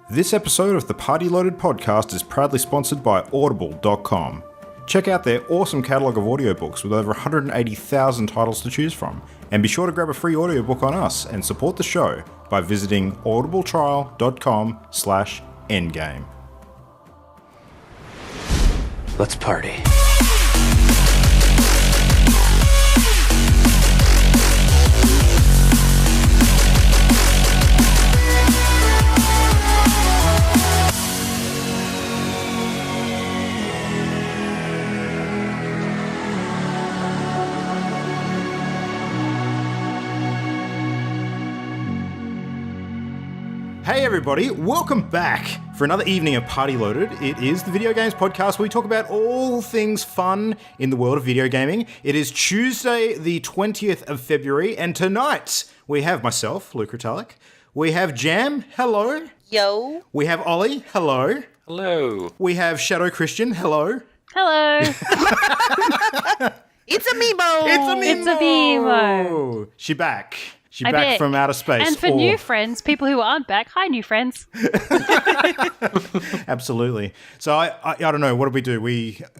This episode of the Party Loaded podcast is proudly sponsored by Audible.com. Check out their awesome catalogue of audiobooks with over 180,000 titles to choose from. And be sure to grab a free audiobook on us and support the show by visiting audibletrial.com/endgame. Let's party. Hey everybody, welcome back for another evening of Party Loaded. It is the video games podcast where we talk about all things fun in the world of video gaming. It is Tuesday the 20th of February, and tonight we have myself, Luke Ritalik. We have Jam, hello. Yo. We have Ollie, hello. Hello. We have Shadow Christian, hello. Hello. It's a Mimo. It's a Mimo. She's back. She's I back bet. from outer space. And for new friends, people who aren't back, hi, new friends. Absolutely. So I don't know. What did we do?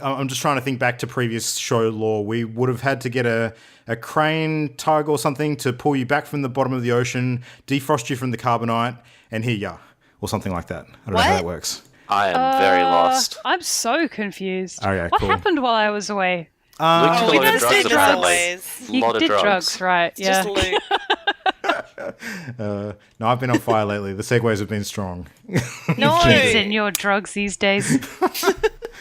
I'm just trying to think back to previous show lore. We would have had to get a crane tug or something to pull you back from the bottom of the ocean, defrost you from the carbonite, and here you are, or something like that. I don't know how that works. I am very lost. I'm so confused. Oh, yeah, what cool. happened while I was away? Luke took we a lot of just drugs, did apparently. drugs. You lot of did drugs. drugs, right? It's Yeah. just Luke. No, I've been on fire lately. The segues have been strong. No. Kids and your drugs these days.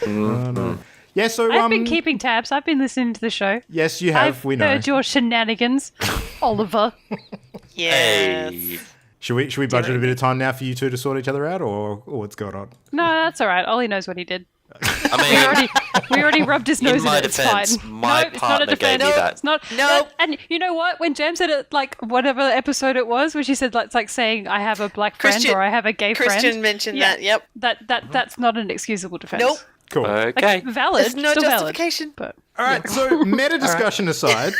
Yeah, so I've been keeping tabs. I've been listening to the show. yes, you have. I've we know. heard your shenanigans, Oliver. Yes. Hey. Should we budget a bit of time now for you two to sort each other out, or what's going on? No, that's all right. Ollie knows what he did. I We already rubbed his nose in my it. It's defense, fine. my No, it's not a partner gave defense. me that. It's not. Nope. And you know what? When Jam said it, like whatever episode it was, when she said like, it's like saying I have a black friend Christian- or I have a gay friend. Christian mentioned that. Yep. That's not an excusable defense. Nope. Cool. Like, okay. valid. There's no still justification. Valid, All right, so meta discussion aside,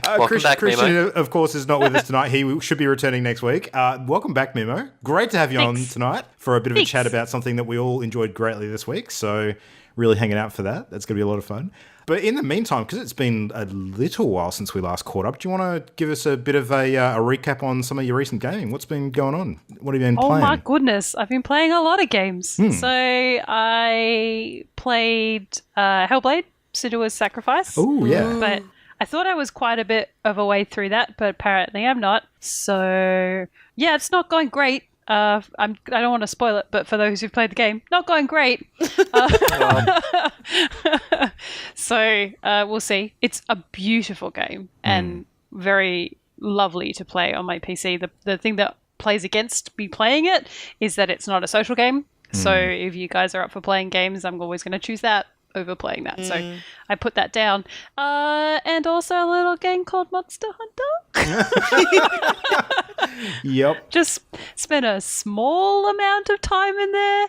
Welcome back, Christian, Mimo. of course, is not with us tonight. He should be returning next week. Welcome back, Mimo. Great to have you on Thanks. tonight for a bit of Thanks. a chat about something that we all enjoyed greatly this week. So really hanging out for that. That's going to be a lot of fun. But in the meantime, because it's been a little while since we last caught up, do you want to give us a bit of a recap on some of your recent gaming? What's been going on? What have you been Oh playing? my goodness, I've been playing a lot of games. So I played Hellblade: Senua's Sacrifice. Oh, yeah. But I thought I was quite a bit of a way through that, but apparently I'm not. So yeah, it's not going great. I don't want to spoil it, but for those who've played the game, not going great. So we'll see. It's a beautiful game and very lovely to play on my PC. The thing that plays against me playing it is that it's not a social game. So if you guys are up for playing games, I'm always going to choose that over playing that. So I put that down. And also a little game called Monster Hunter. Yep. Just spent a small amount of time in there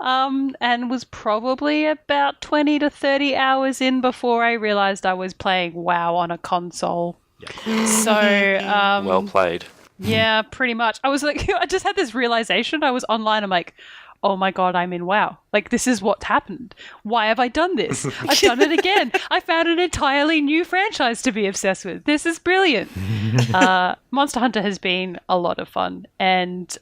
and was probably about 20 to 30 hours in before I realized I was playing WoW on a console. So, Well played. yeah, pretty much. I was like, I just had this realization. I was online. I'm like, oh my God, I'm in WoW. Like, this is what happened. Why have I done this? I've done it again. I found an entirely new franchise to be obsessed with. This is brilliant. Monster Hunter has been a lot of fun. And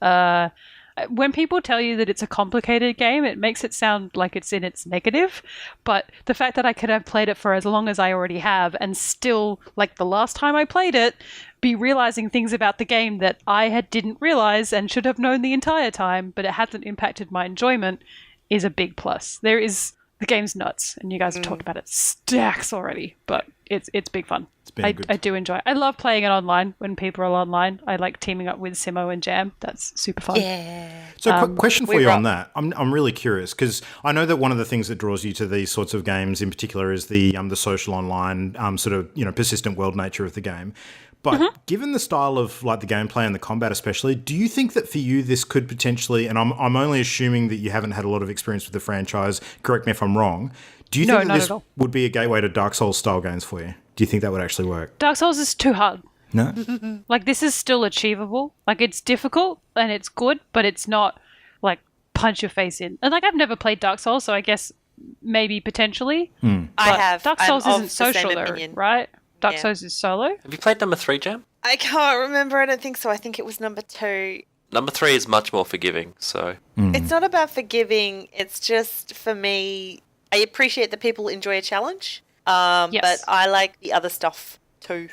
when people tell you that it's a complicated game, it makes it sound like it's in its negative. But the fact that I could have played it for as long as I already have and still, like the last time I played it, be realizing things about the game that I didn't realize and should have known the entire time, but it hasn't impacted my enjoyment, is a big plus. The game's nuts, and you guys have talked about it stacks already, but it's big fun. I do enjoy it. I love playing it online when people are online. I like teaming up with Simo and Jam. That's super fun. Yeah. So, quick question for we you on rock. that. I'm really curious because I know that one of the things that draws you to these sorts of games, in particular, is the social online sort of persistent world nature of the game. But given the style of like the gameplay and the combat especially, do you think that for you this could potentially, and I'm only assuming that you haven't had a lot of experience with the franchise, correct me if I'm wrong, do you think that not this at all. would be a gateway to Dark Souls style games for you? Do you think that would actually work? Dark Souls is too hard. No. Like, this is still achievable. Like, it's difficult and it's good, but it's not like punch your face in. And like, I've never played Dark Souls, so I guess maybe potentially. I But have. Dark I'm Souls of isn't the same social though, opinion. right? Dark Yeah. Souls is solo. Have you played number 3, Jam? I can't remember. I don't think so. I think it was number 2. Number 3 is much more forgiving, so... It's not about forgiving. It's just, for me, I appreciate that people enjoy a challenge, Yes. but I like the other stuff too.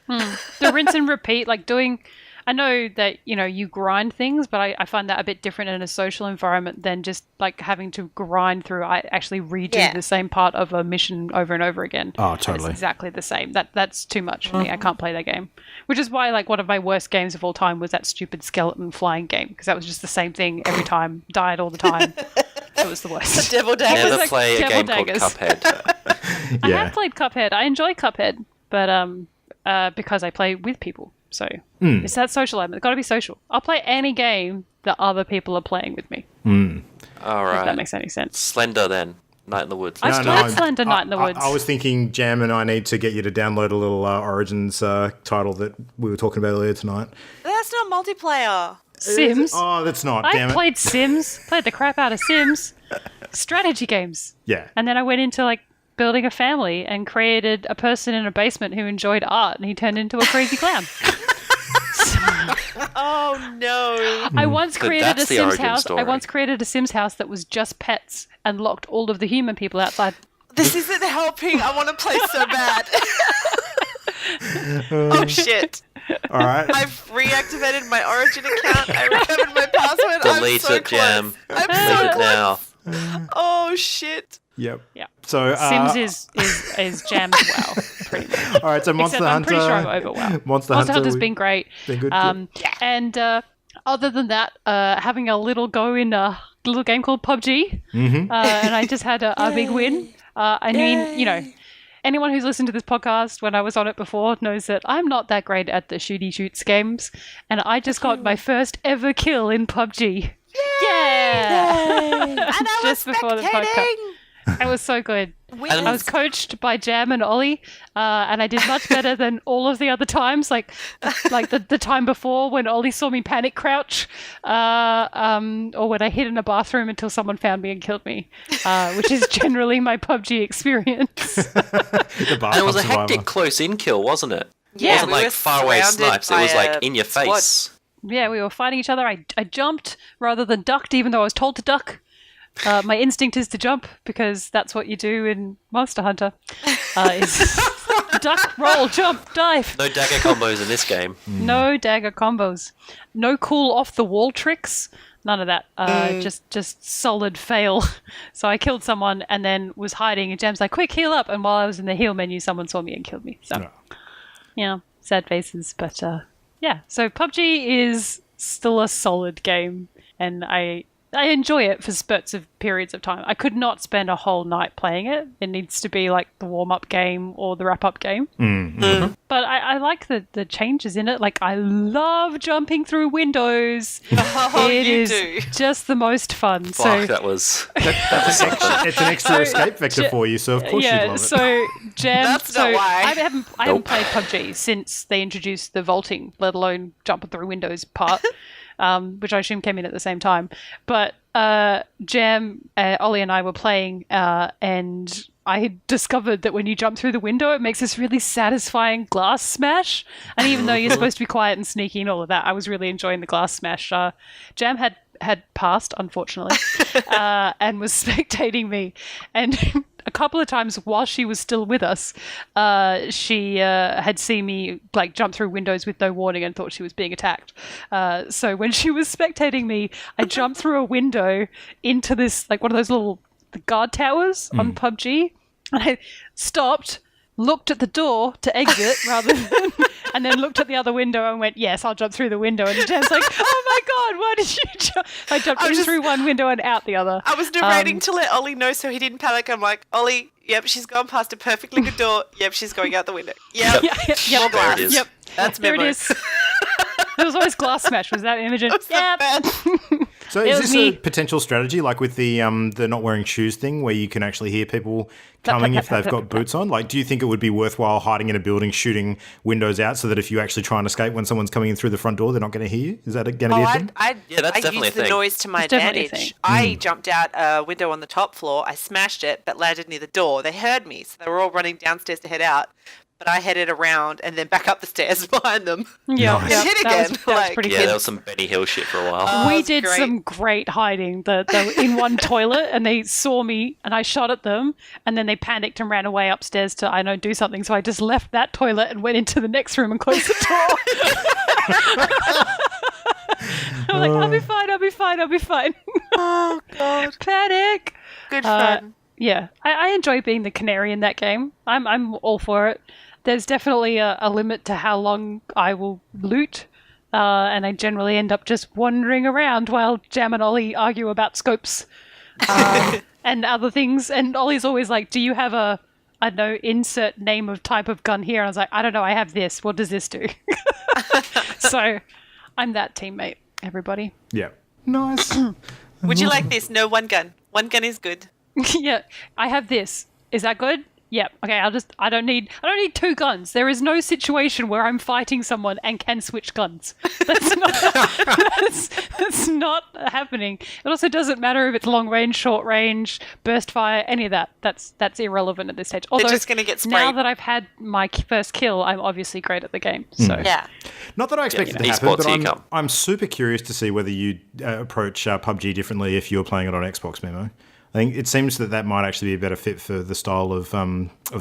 The rinse and repeat, like doing... I know that, you grind things, but I find that a bit different in a social environment than just like having to grind through. I actually redo the same part of a mission over and over again. Oh, And totally. it's exactly the same. That's too much for me. I can't play that game. Which is why like one of my worst games of all time was that stupid skeleton flying game, because that was just the same thing every time, died all the time. It was the worst. Devil Daggers. Never like play a Devil game Daggers. called Cuphead. I have played Cuphead. I enjoy Cuphead, but because I play with people. So it's that social element. It's got to be social. I'll play any game that other people are playing with me. All If that right. makes any sense. Slender, then. Night in the Woods. I Let's still do it. had Slender Night in the Woods. I was thinking Jam and I need to get you to download a little Origins title that we were talking about earlier tonight. That's not multiplayer. Sims. Oh, that's not. I Damn it. played Sims. Played the crap out of Sims. Strategy games. Yeah. And then I went into like building a family and created a person in a basement who enjoyed art, and he turned into a crazy clown. Oh no. I once created a that's the Sims origin house. story. I once created a Sims house that was just pets and locked all of the human people outside. This isn't helping. I want to play so bad. Oh shit. All right. I've reactivated my Origin account. I recovered my password. Delete I'm so it, close. Jam. I'm Leave so it close. now. Oh shit. Yep. Yeah. So Sims is jammed well, pretty much. all right. So Monster Except I'm Hunter. pretty sure I'm over well. Monster Hunter's we- been great. been good, And other than that, having a little go in a little game called PUBG, and I just had a big win. I mean, anyone who's listened to this podcast when I was on it before knows that I'm not that great at the shooty shoots games, and I just got my first ever kill in PUBG. Yeah! And I was Just before the podcast. spectating. It was so good. And I was coached by Jam and Ollie, and I did much better than all of the other times. Like the time before when Ollie saw me panic crouch, or when I hid in a bathroom until someone found me and killed me, which is generally my PUBG experience. The And it was a Survivor. hectic close-in kill, wasn't it? Yeah, It wasn't we like were far-away surrounded snipes. It by was like a in your squad. face. Yeah, we were fighting each other. I jumped rather than ducked, even though I was told to duck. My instinct is to jump because that's what you do in Monster Hunter. Is duck, roll, jump, dive. No dagger combos in this game. No dagger combos. No cool off the wall tricks. None of that. Just solid fail. So I killed someone and then was hiding, and Jam's like, "Quick, heal up!" And while I was in the heal menu, someone saw me and killed me. So, yeah, sad faces. But yeah, so PUBG is still a solid game, and I enjoy it for spurts of periods of time. I could not spend a whole night playing it. It needs to be like the warm-up game or the wrap-up game. But I like the changes in it. Like, I love jumping through windows. Oh, It you is do. just the most fun. Fuck, So that was something. It's an extra escape vector for you, so of course you'd yeah, love it. so Jam. That's so not why. I haven't played PUBG since they introduced the vaulting, let alone jumping through windows part, which I assume came in at the same time. But Jam, Ollie, and I were playing, and I had discovered that when you jump through the window, it makes this really satisfying glass smash. And even though you're supposed to be quiet and sneaky and all of that, I was really enjoying the glass smash. Jam had passed, unfortunately, and was spectating me. And a couple of times while she was still with us, she had seen me like jump through windows with no warning and thought she was being attacked. So when she was spectating me, I jumped through a window into this like one of those little guard towers on PUBG. And I stopped, looked at the door to exit rather than, and then looked at the other window and went, "Yes, I'll jump through the window." And Jen's like, "Oh my god, why did you jump?" I jumped I was in just- through one window and out the other. I was narrating to let Ollie know so he didn't panic. I'm like, Ollie, yep, she's gone past a perfectly good door. Yep, she's going out the window. Yep. Yeah, More There it glass. is. Yep. That's There it memo. is. It was always glass smash. Was that Imogen? Yeah. So It is was this me. a potential strategy, like with the not wearing shoes thing, where you can actually hear people coming if they've got boots on? Like, do you think it would be worthwhile hiding in a building, shooting windows out, so that if you actually try and escape when someone's coming in through the front door, they're not going to hear you? Is that going to be a thing? Yeah, that's I definitely used a the thing. noise to my It's definitely a advantage. thing. I jumped out a window on the top floor. I smashed it, but landed near the door. They heard me, so they were all running downstairs to head out. But I headed around and then back up the stairs behind them. Yeah, Nice. yeah. And hit That was again. that was pretty Yeah, good. there was some Benny Hill shit for a while. We That's did great. some great hiding. The in one toilet, and they saw me, and I shot at them, and then they panicked and ran away upstairs to do something. So I just left that toilet and went into the next room and closed the door. I'm like, I'll be fine. I'll be fine. I'll be fine. Oh, God. Panic. Good fun. Yeah, I enjoy being the canary in that game. I'm all for it. There's definitely a limit to how long I will loot, and I generally end up just wandering around while Jam and Ollie argue about scopes and other things. And Ollie's always like, "Do you have a, I don't know, insert name of type of gun here?" And I was like, "I don't know. I have this. What does this do?" So I'm that teammate. Everybody. Yeah. Nice. Would you like this? No, one gun. One gun is good. Yeah, I have this. Is that good? Yep. Okay, I don't need two guns. There is no situation where I'm fighting someone and can switch guns. That's not that's not happening. It also doesn't matter if it's long range, short range, burst fire, any of that. That's irrelevant at this stage. Although just gonna get now sprayed. that I've had my first kill, I'm obviously great at the game. So Yeah. Not that I expect it to happen, esports, but here you come. I'm super curious to see whether you approach PUBG differently if you're playing it on Xbox, Memo. I think it seems that might actually be a better fit for the style of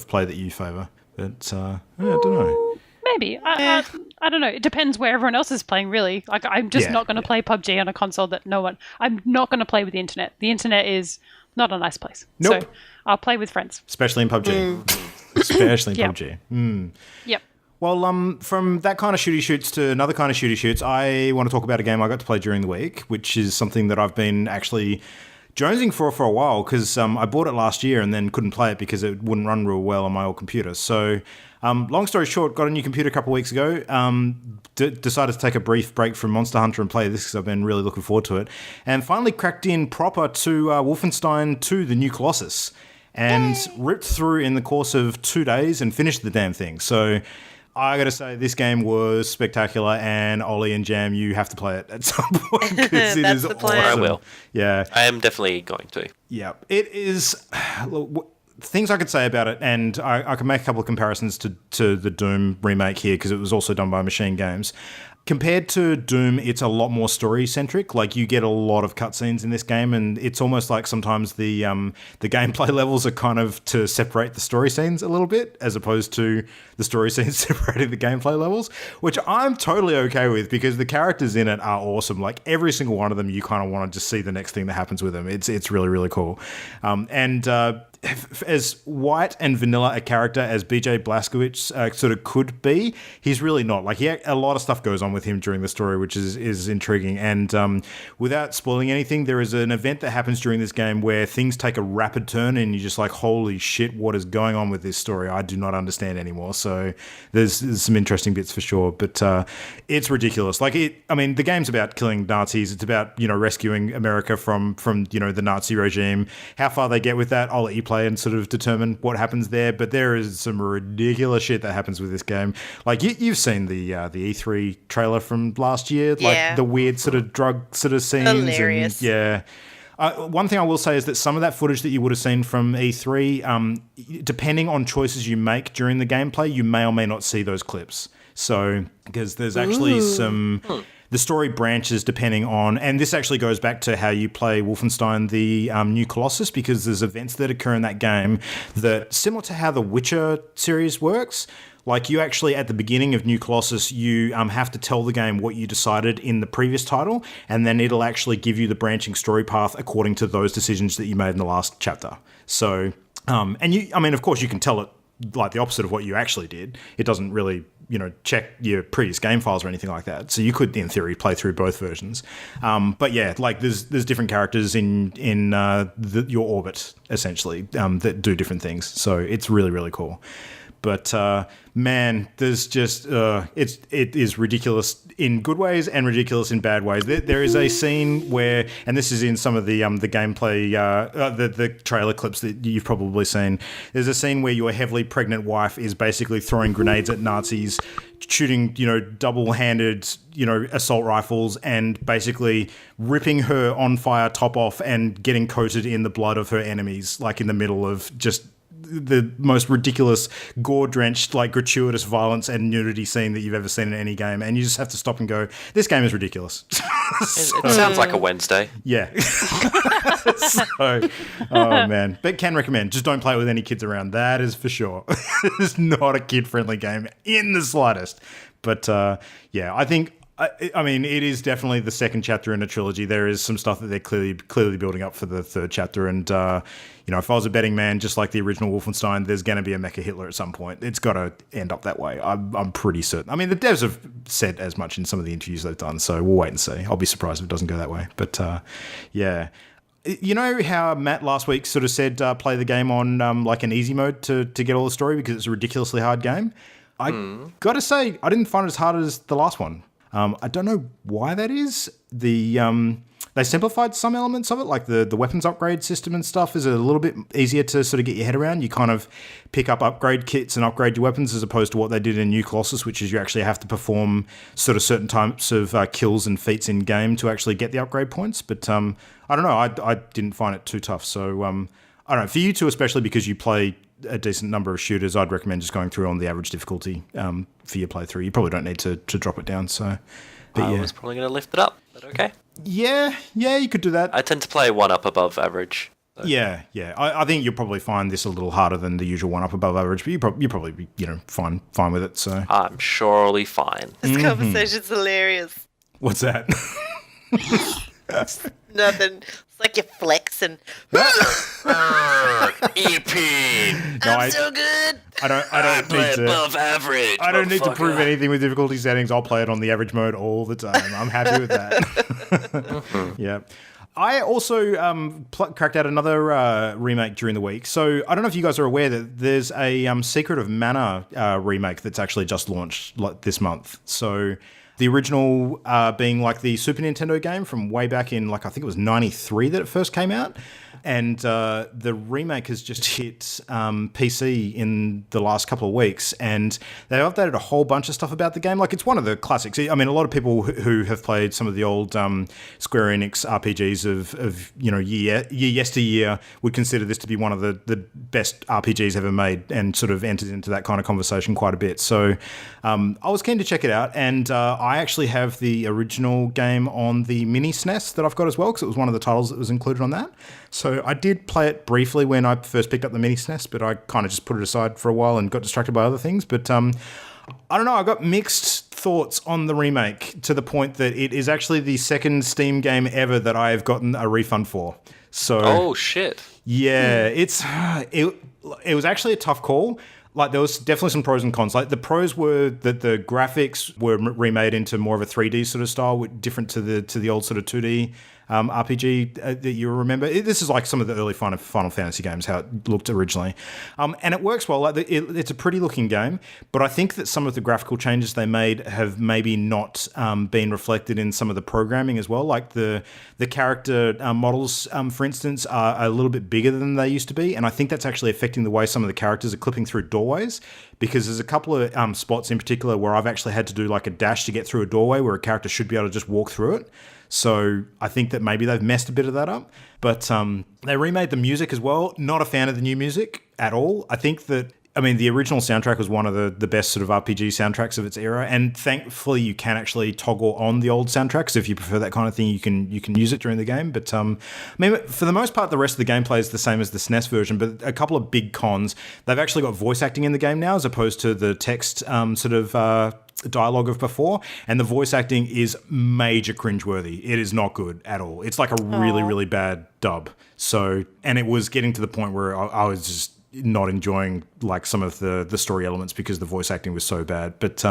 play that you favour. But I don't know. maybe. I don't know. It depends where everyone else is playing, really. Like, I'm just Yeah. not going to play PUBG on a console that no one... I'm not going to play with the internet. The internet is not a nice place. Nope. So I'll play with friends. Especially in PUBG. Especially in Yeah. PUBG. Yep. Well, from that kind of shooty shoots to another kind of shooty shoots, I want to talk about a game I got to play during the week, which is something that I've been actually jonesing for a while, because I bought it last year and then couldn't play it because it wouldn't run real well on my old computer. So, long story short, got a new computer a couple of weeks ago. Decided to take a brief break from Monster Hunter and play this because I've been really looking forward to it, and finally cracked in proper to Wolfenstein 2: The New Colossus, and ripped through in the course of 2 days and finished the damn thing. So I got to say, this game was spectacular, and Ollie and Jam, you have to play it at some point because it That's is the plan. awesome. I will. Yeah, I am definitely going to. yeah. It is. Things I could say about it, and I can make a couple of comparisons to the Doom remake here because it was also done by Machine Games. Compared to Doom, it's a lot more story-centric. Like, you get a lot of cutscenes in this game, and it's almost like sometimes the gameplay levels are kind of to separate the story scenes a little bit, as opposed to the story scenes separating the gameplay levels, which I'm totally okay with because the characters in it are awesome. Like, every single one of them, you kind of want to just see the next thing that happens with them. It's really, really cool. As white and vanilla a character as BJ Blazkowicz sort of could be, he's really not. Like, a lot of stuff goes on with him during the story, which is intriguing. And without spoiling anything, there is an event that happens during this game where things take a rapid turn, and you're just like, holy shit, what is going on with this story? I do not understand anymore. So there's some interesting bits for sure, but it's ridiculous. Like, the game's about killing Nazis. It's about, rescuing America from the Nazi regime. How far they get with that, I'll let you play and sort of determine what happens there. But there is some ridiculous shit that happens with this game. Like, you've seen the E3 trailer from last year, Yeah. like the weird sort of drug sort of scenes. Hilarious. And, yeah. One thing I will say is that some of that footage that you would have seen from E3, depending on choices you make during the gameplay, you may or may not see those clips. So, because there's actually the story branches depending on, and this actually goes back to how you play Wolfenstein, the New Colossus, because there's events that occur in that game that, similar to how the Witcher series works, like, you actually, at the beginning of New Colossus, you have to tell the game what you decided in the previous title, and then it'll actually give you the branching story path according to those decisions that you made in the last chapter. So, of course, you can tell it like the opposite of what you actually did. It doesn't really, check your previous game files or anything like that. So you could, in theory, play through both versions. But yeah, like, there's different characters in your orbit, essentially, that do different things. So it's really, really cool. But man, there's just it is ridiculous in good ways and ridiculous in bad ways. There is a scene where, and this is in some of the gameplay, the trailer clips that you've probably seen. There's a scene where your heavily pregnant wife is basically throwing grenades at Nazis, shooting double-handed assault rifles, and basically ripping her on fire top off and getting coated in the blood of her enemies, like in the middle of just the most ridiculous, gore-drenched, like gratuitous violence and nudity scene that you've ever seen in any game, and you just have to stop and go, "This game is ridiculous." It sounds like a Wednesday. Yeah. Oh man, but can recommend. Just don't play it with any kids around. That is for sure. It's not a kid-friendly game in the slightest. But yeah, I think. I mean, it is definitely the second chapter in a trilogy. There is some stuff that they're clearly building up for the third chapter. And, if I was a betting man, just like the original Wolfenstein, there's going to be a Mecha Hitler at some point. It's got to end up that way. I'm pretty certain. I mean, the devs have said as much in some of the interviews they've done, so we'll wait and see. I'll be surprised if it doesn't go that way. But, yeah. You know how Matt last week sort of said play the game on like an easy mode to get all the story because it's a ridiculously hard game? I got to say, I didn't find it as hard as the last one. I don't know why that is. They simplified some elements of it, like the weapons upgrade system and stuff is a little bit easier to sort of get your head around. You kind of pick up upgrade kits and upgrade your weapons as opposed to what they did in New Colossus, which is you actually have to perform sort of certain types of kills and feats in game to actually get the upgrade points. But I don't know. I didn't find it too tough. So I don't know. For you two, especially because you play a decent number of shooters, I'd recommend just going through on the average difficulty for your playthrough. You probably don't need to drop it down. So, but I was probably going to lift it up. Is that okay? Yeah, you could do that. I tend to play one up above average. So. Yeah. I think you'll probably find this a little harder than the usual one up above average, but you'll probably be fine with it. So I'm surely fine. This conversation's hilarious. What's that? Nothing. It's like you're flexing. EP. I'm so good. I don't need to above average. I don't need to prove anything with difficulty settings. I'll play it on the average mode all the time. I'm happy with that. Yeah. I also cracked out another remake during the week. So I don't know if you guys are aware that there's a Secret of Mana remake that's actually just launched this month. So the original being like the Super Nintendo game from way back in I think it was 93 that it first came out. And the remake has just hit PC in the last couple of weeks, and they updated a whole bunch of stuff about the game. Like, it's one of the classics. I mean, a lot of people who have played some of the old Square Enix RPGs of yesteryear would consider this to be one of the best RPGs ever made, and sort of entered into that kind of conversation quite a bit. So I was keen to check it out, and I actually have the original game on the mini SNES that I've got as well, because it was one of the titles that was included on that. So I did play it briefly when I first picked up the mini SNES, but I kind of just put it aside for a while and got distracted by other things. But I don't know, I got mixed thoughts on the remake to the point that it is actually the second Steam game ever that I have gotten a refund for. So oh shit. Yeah, it was actually a tough call. Like, there was definitely some pros and cons. Like, the pros were that the graphics were remade into more of a 3D sort of style, different to the old sort of 2D RPG that you remember. This is like some of the early Final Fantasy games, how it looked originally. And it works well. Like, it's a pretty looking game, but I think that some of the graphical changes they made have maybe not been reflected in some of the programming as well. Like, the character models, for instance, are a little bit bigger than they used to be, and I think that's actually affecting the way some of the characters are clipping through doorways, because there's a couple of spots in particular where I've actually had to do like a dash to get through a doorway where a character should be able to just walk through it. So I think that maybe they've messed a bit of that up. But they remade the music as well. Not a fan of the new music at all. I think that, I mean, the original soundtrack was one of the best sort of RPG soundtracks of its era. And thankfully, you can actually toggle on the old soundtracks. If you prefer that kind of thing, you can use it during the game. But I mean, for the most part, the rest of the gameplay is the same as the SNES version. But a couple of big cons, they've actually got voice acting in the game now, as opposed to the text sort of dialogue of before, and the voice acting is major cringeworthy. It is not good at all. It's like a really, really bad dub. So, and it was getting to the point where I was just not enjoying like some of the story elements because the voice acting was so bad. But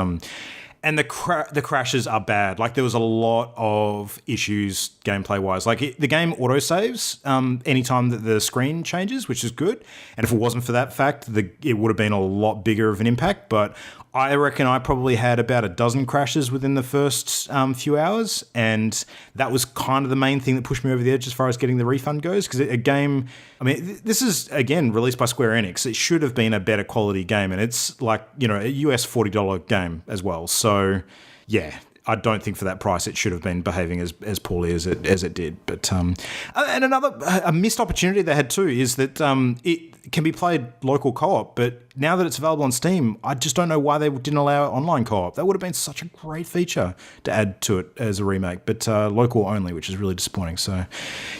And the crashes are bad. Like, there was a lot of issues gameplay-wise. Like, the game autosaves anytime that the screen changes, which is good. And if it wasn't for that fact, it would have been a lot bigger of an impact. But I reckon I probably had about a dozen crashes within the first few hours. And that was kind of the main thing that pushed me over the edge as far as getting the refund goes. Because a game... I mean, this is, again, released by Square Enix. It should have been a better quality game. And it's like, you know, a US $40 game as well. So, yeah, I don't think for that price it should have been behaving as poorly as it did. But and a missed opportunity they had too is that it can be played local co-op, but now that it's available on Steam, I just don't know why they didn't allow online co-op. That would have been such a great feature to add to it as a remake, but local only, which is really disappointing. So,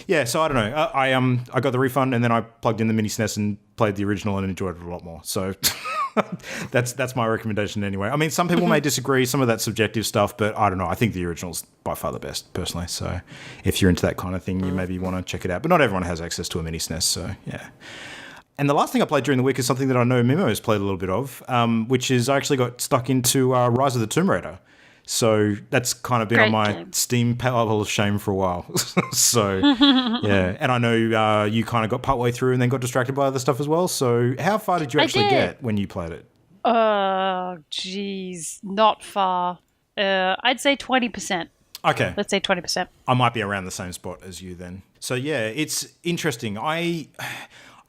yeah, so I don't know. I got the refund and then I plugged in the mini SNES and played the original and enjoyed it a lot more. So that's my recommendation anyway. I mean, some people may disagree, some of that subjective stuff, but I don't know. I think the original's by far the best, personally. So if you're into that kind of thing, you maybe want to check it out. But not everyone has access to a mini SNES, so yeah. And the last thing I played during the week is something that I know Mimo's played a little bit of, which is I actually got stuck into Rise of the Tomb Raider. So that's kind of been on my Steam pile of shame for a while. So, yeah. And I know you kind of got partway through and then got distracted by other stuff as well. So how far did you actually get when you played it? Geez, not far. I'd say 20%. Okay. Let's say 20%. I might be around the same spot as you then. So, yeah, it's interesting.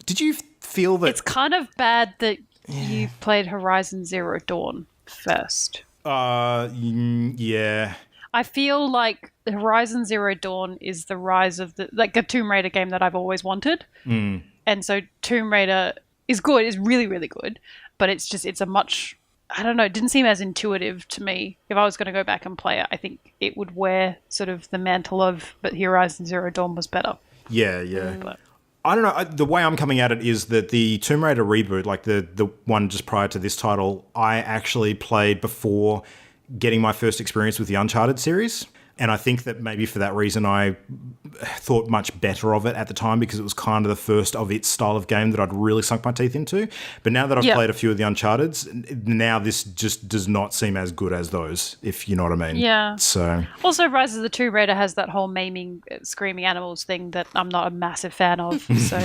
Did you feel that... It's kind of bad that you played Horizon Zero Dawn first. Yeah. I feel like Horizon Zero Dawn is the rise of a Tomb Raider game that I've always wanted. Mm. And so Tomb Raider is good, is really, really good, but it's a much, I don't know, it didn't seem as intuitive to me. If I was going to go back and play it, I think it would wear sort of the mantle of, but Horizon Zero Dawn was better. Yeah. But I don't know. The way I'm coming at it is that the Tomb Raider reboot, like the one just prior to this title, I actually played before getting my first experience with the Uncharted series. And I think that maybe for that reason I thought much better of it at the time because it was kind of the first of its style of game that I'd really sunk my teeth into. But now that I've played a few of the Uncharteds, now this just does not seem as good as those, if you know what I mean. Yeah. So also, Rise of the Tomb Raider has that whole maiming, screaming animals thing that I'm not a massive fan of. So,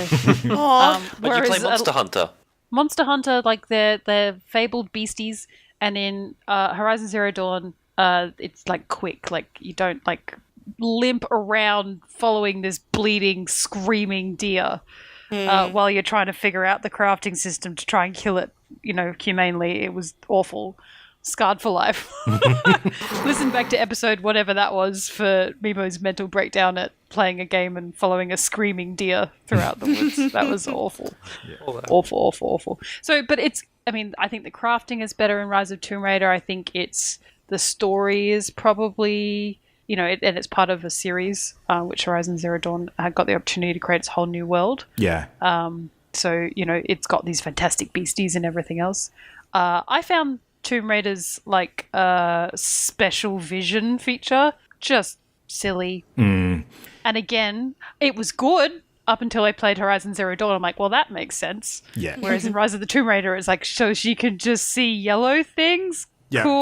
but you play Monster Hunter. Monster Hunter, like they're fabled beasties, and in Horizon Zero Dawn, it's like quick, like you don't like limp around following this bleeding, screaming deer while you're trying to figure out the crafting system to try and kill it, humanely. It was awful. Scarred for life. Listen back to episode whatever that was for Mimo's mental breakdown at playing a game and following a screaming deer throughout the woods. That was awful. Yeah. Awful. So, but I think the crafting is better in Rise of Tomb Raider. I think the story is probably, and it's part of a series, which Horizon Zero Dawn had got the opportunity to create its whole new world. Yeah. So, it's got these fantastic beasties and everything else. I found Tomb Raider's special vision feature just silly. And again, it was good up until I played Horizon Zero Dawn. I'm like, well, that makes sense. Yeah. Whereas in Rise of the Tomb Raider, it's like, so she can just see yellow things. Yeah. Cool.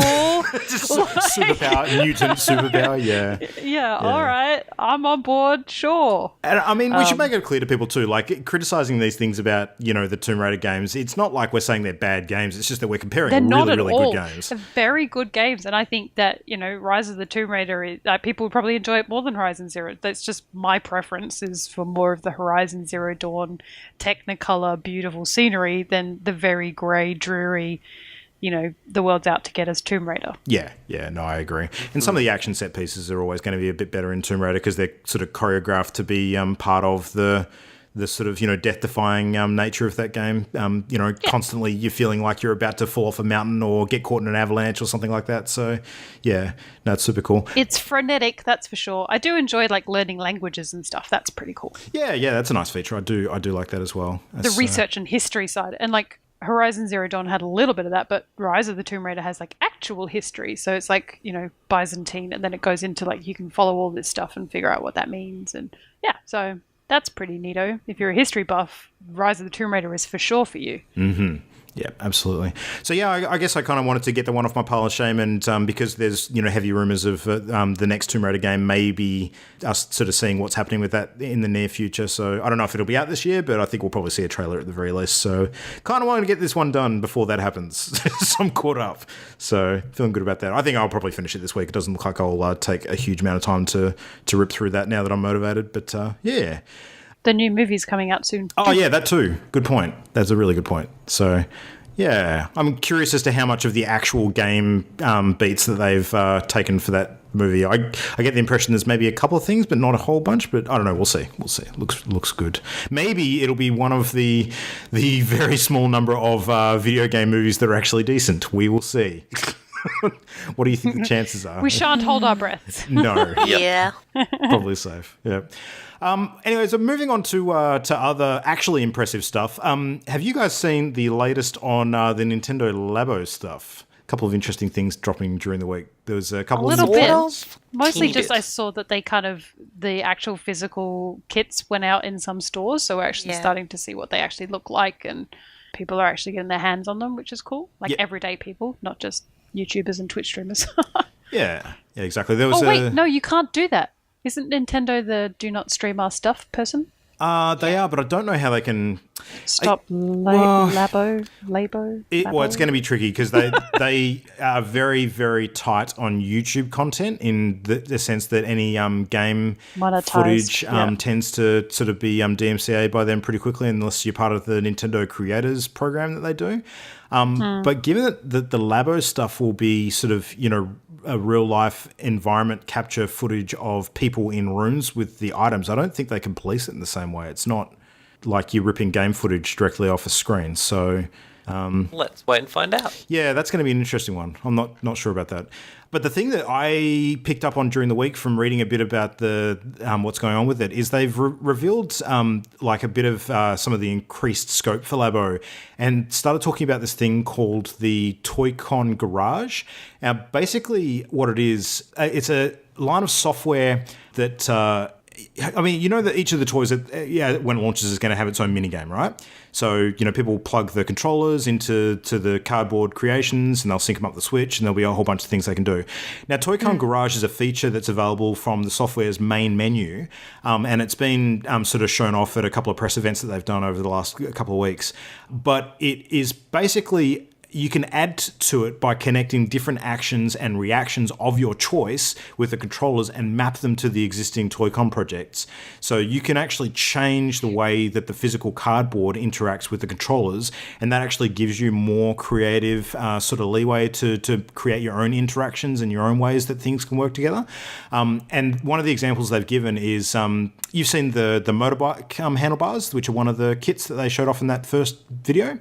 Just superpower, mutant superpower, yeah. Yeah, all right. I'm on board, sure. And I mean, we should make it clear to people too, like criticizing these things about, the Tomb Raider games, it's not like we're saying they're bad games, it's just that we're comparing really good games. They're very good games, and I think that, Rise of the Tomb Raider, people would probably enjoy it more than Horizon Zero. That's just my preference is for more of the Horizon Zero Dawn Technicolor, beautiful scenery than the very grey, dreary, the world's out to get us Tomb Raider. Yeah, no, I agree. And some of the action set pieces are always going to be a bit better in Tomb Raider because they're sort of choreographed to be part of the sort of, death-defying nature of that game. Constantly you're feeling like you're about to fall off a mountain or get caught in an avalanche or something like that. So, yeah, no, it's super cool. It's frenetic, that's for sure. I do enjoy, learning languages and stuff. That's pretty cool. Yeah, that's a nice feature. I do like that as well. The research and history side. And, Horizon Zero Dawn had a little bit of that, but Rise of the Tomb Raider has actual history. So it's Byzantine, and then it goes into you can follow all this stuff and figure out what that means. And yeah, so that's pretty neato. If you're a history buff, Rise of the Tomb Raider is for sure for you. Mm-hmm. Yeah, absolutely. So yeah, I guess I kind of wanted to get the one off my pile of shame, and because there's heavy rumors of the next Tomb Raider game, maybe us sort of seeing what's happening with that in the near future. So I don't know if it'll be out this year, but I think we'll probably see a trailer at the very least. So kind of wanting to get this one done before that happens. So I'm caught up. So feeling good about that. I think I'll probably finish it this week. It doesn't look like I'll take a huge amount of time to rip through that now that I'm motivated. But yeah. The new movie's coming out soon. Oh, yeah, that too. Good point. That's a really good point. So, yeah, I'm curious as to how much of the actual game beats that they've taken for that movie. I get the impression there's maybe a couple of things, but not a whole bunch. But I don't know. We'll see. We'll see. Looks good. Maybe it'll be one of the very small number of video game movies that are actually decent. We will see. What do you think the chances are? We shan't hold our breaths. No. Yeah. Probably safe. Yeah. Anyway, so moving on to other actually impressive stuff. Have you guys seen the latest on the Nintendo Labo stuff? A couple of interesting things dropping during the week. There was a couple little of bit. Mostly just bit. I saw that the actual physical kits went out in some stores, so we're actually starting to see what they actually look like, and people are actually getting their hands on them, which is cool. Like everyday people, not just YouTubers and Twitch streamers. Yeah, exactly. There was wait, no, you can't do that. Isn't Nintendo the do not stream our stuff person? They are, but I don't know how they can Stop Labo. Well, it's going to be tricky because they are very, very tight on YouTube content in the sense that any game Monetized, footage tends to sort of be DMCA by them pretty quickly unless you're part of the Nintendo Creators program that they do. But given that the Labo stuff will be sort of, a real life environment capture footage of people in rooms with the items, I don't think they can police it in the same way. It's not like you're ripping game footage directly off a screen. So let's wait and find out. yeah, that's going to be an interesting one. I'm not sure about that. But the thing that I picked up on during the week from reading a bit about the what's going on with it is they've revealed like a bit of some of the increased scope for Labo and started talking about this thing called the Toy-Con Garage. Now, basically what it is, it's a line of software that that each of the toys, when it launches, is going to have its own minigame, right? So, people plug the controllers into the cardboard creations and they'll sync them up the Switch and there'll be a whole bunch of things they can do. Now, Toy-Con Garage is a feature that's available from the software's main menu, and it's been sort of shown off at a couple of press events that they've done over the last couple of weeks. But it is basically, you can add to it by connecting different actions and reactions of your choice with the controllers and map them to the existing Toy-Con projects. So you can actually change the way that the physical cardboard interacts with the controllers, and that actually gives you more creative sort of leeway to create your own interactions and your own ways that things can work together. And one of the examples they've given is you've seen the motorbike handlebars, which are one of the kits that they showed off in that first video.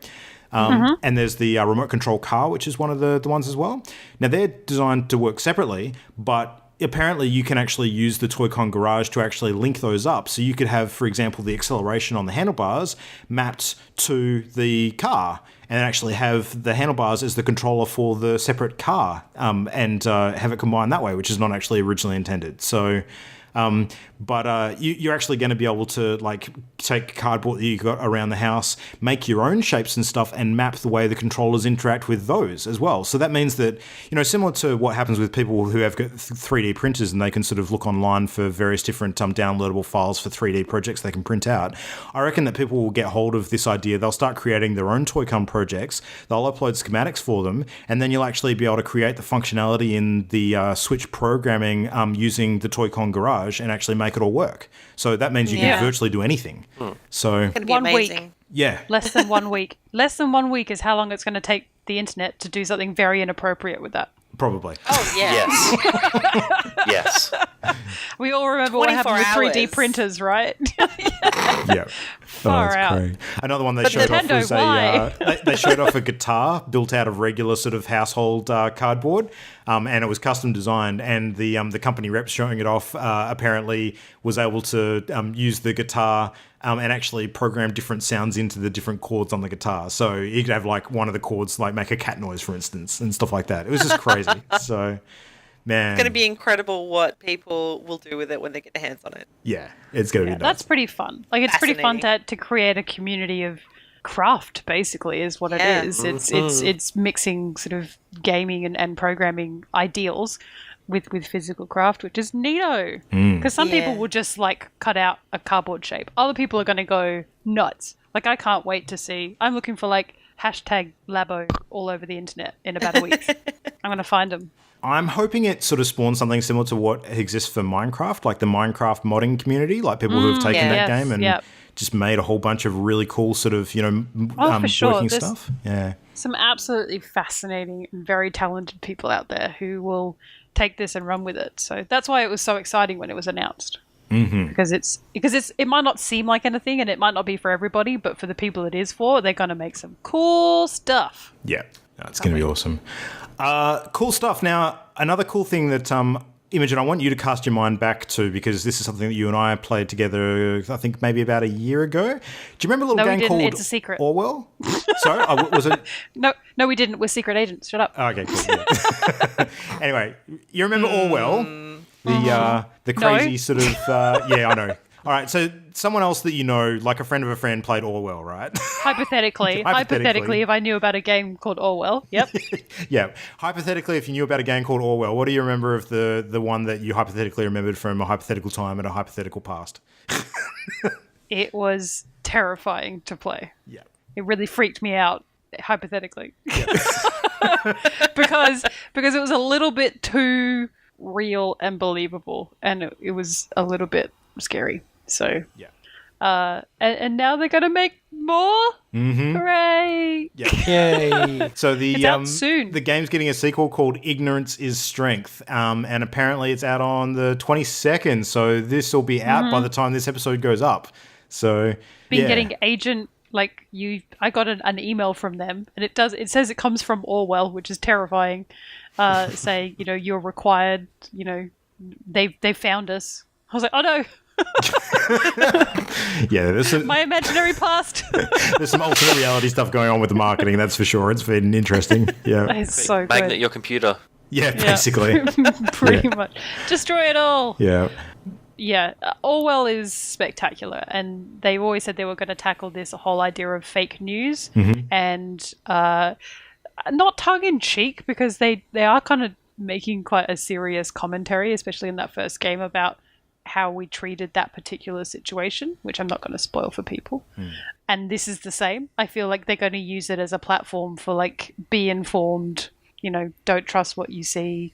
And there's the remote control car, which is one of the ones as well. Now, they're designed to work separately, but apparently you can actually use the Toy-Con Garage to actually link those up. So you could have, for example, the acceleration on the handlebars mapped to the car and actually have the handlebars as the controller for the separate car and have it combined that way, which is not actually originally intended. So... But you're actually going to be able to take cardboard that you got around the house, make your own shapes and stuff, and map the way the controllers interact with those as well. So that means that, similar to what happens with people who have got 3D printers and they can sort of look online for various different downloadable files for 3D projects they can print out. I reckon that people will get hold of this idea. They'll start creating their own Toy-Con projects. They'll upload schematics for them, and then you'll actually be able to create the functionality in the Switch programming using the Toy-Con Garage and actually make it all work. So that means you can virtually do anything. So It's going to be 1 amazing. week. Yeah. Less than 1 week. Less than 1 week is how long it's going to take the internet to do something very inappropriate with that. Probably. Oh, yeah. Yes. We all remember what happened with 3D hours. printers, right? Yeah. Far out. Crazy. Another one they But showed off Nintendo, was why? they showed off a guitar built out of regular sort of household cardboard, and it was custom designed. And the company rep showing it off apparently was able to use the guitar and actually program different sounds into the different chords on the guitar. So you could have one of the chords make a cat noise, for instance, and stuff like that. It was just crazy. So. Man. It's going to be incredible what people will do with it when they get their hands on it. Yeah, it's going to be nuts. That's pretty fun. It's pretty fun Fascinating. to create a community of craft, basically, is what Yeah. it is. It's mixing sort of gaming and programming ideals with physical craft, which is neato. Because some people will just like cut out a cardboard shape. Other people are going to go nuts. Like, I can't wait to see. I'm looking for like #Labo all over the internet in about a week. I'm going to find them. I'm hoping it sort of spawns something similar to what exists for Minecraft, like the Minecraft modding community, like people who have taken that game and just made a whole bunch of really cool sort of, for sure. working There's stuff. Yeah. some absolutely fascinating and very talented people out there who will take this and run with it. So that's why it was so exciting when it was announced. Mm-hmm. Because it might not seem like anything and it might not be for everybody, but for the people it is for, they're going to make some cool stuff. Yeah. No, it's going to be awesome. Cool stuff. Now, another cool thing that Imogen, I want you to cast your mind back to, because this is something that you and I played together, I think maybe about a year ago. Do you remember a little game called It's a secret. Orwell? Sorry, was it? No, we didn't. We're secret agents. Shut up. Okay, cool. Yeah. Anyway, you remember Orwell? The crazy sort of... yeah, I know. All right, so someone else that you know, like a friend of a friend, played Orwell, right? Hypothetically, if I knew about a game called Orwell, yep. Yeah. Hypothetically, if you knew about a game called Orwell, what do you remember of the one that you hypothetically remembered from a hypothetical time and a hypothetical past? It was terrifying to play. Yeah. It really freaked me out, hypothetically. Yeah. because it was a little bit too real and believable, and it was a little bit scary. So yeah. And now they're gonna make more. Mm-hmm. Hooray! Yeah. Yay! So it's out soon. The game's getting a sequel called Ignorance is Strength, and apparently it's out on the 22nd. So this will be out by the time this episode goes up. So getting agent I got an email from them, and it says it comes from Orwell, which is terrifying. Saying you're required. They found us. I was like, oh no. Yeah, there's my imaginary past. There's some alternate reality stuff going on with the marketing, that's for sure. It's been interesting. Yeah, it's so magnet good. your computer. Yeah, basically. Pretty much. Destroy it all. Yeah. Yeah, Orwell is spectacular, and they always said they were going to tackle this whole idea of fake news and not tongue-in-cheek, because they are kind of making quite a serious commentary, especially in that first game, about how we treated that particular situation, which I'm not going to spoil for people. And this is the same. I feel like they're going to use it as a platform for be informed, don't trust what you see.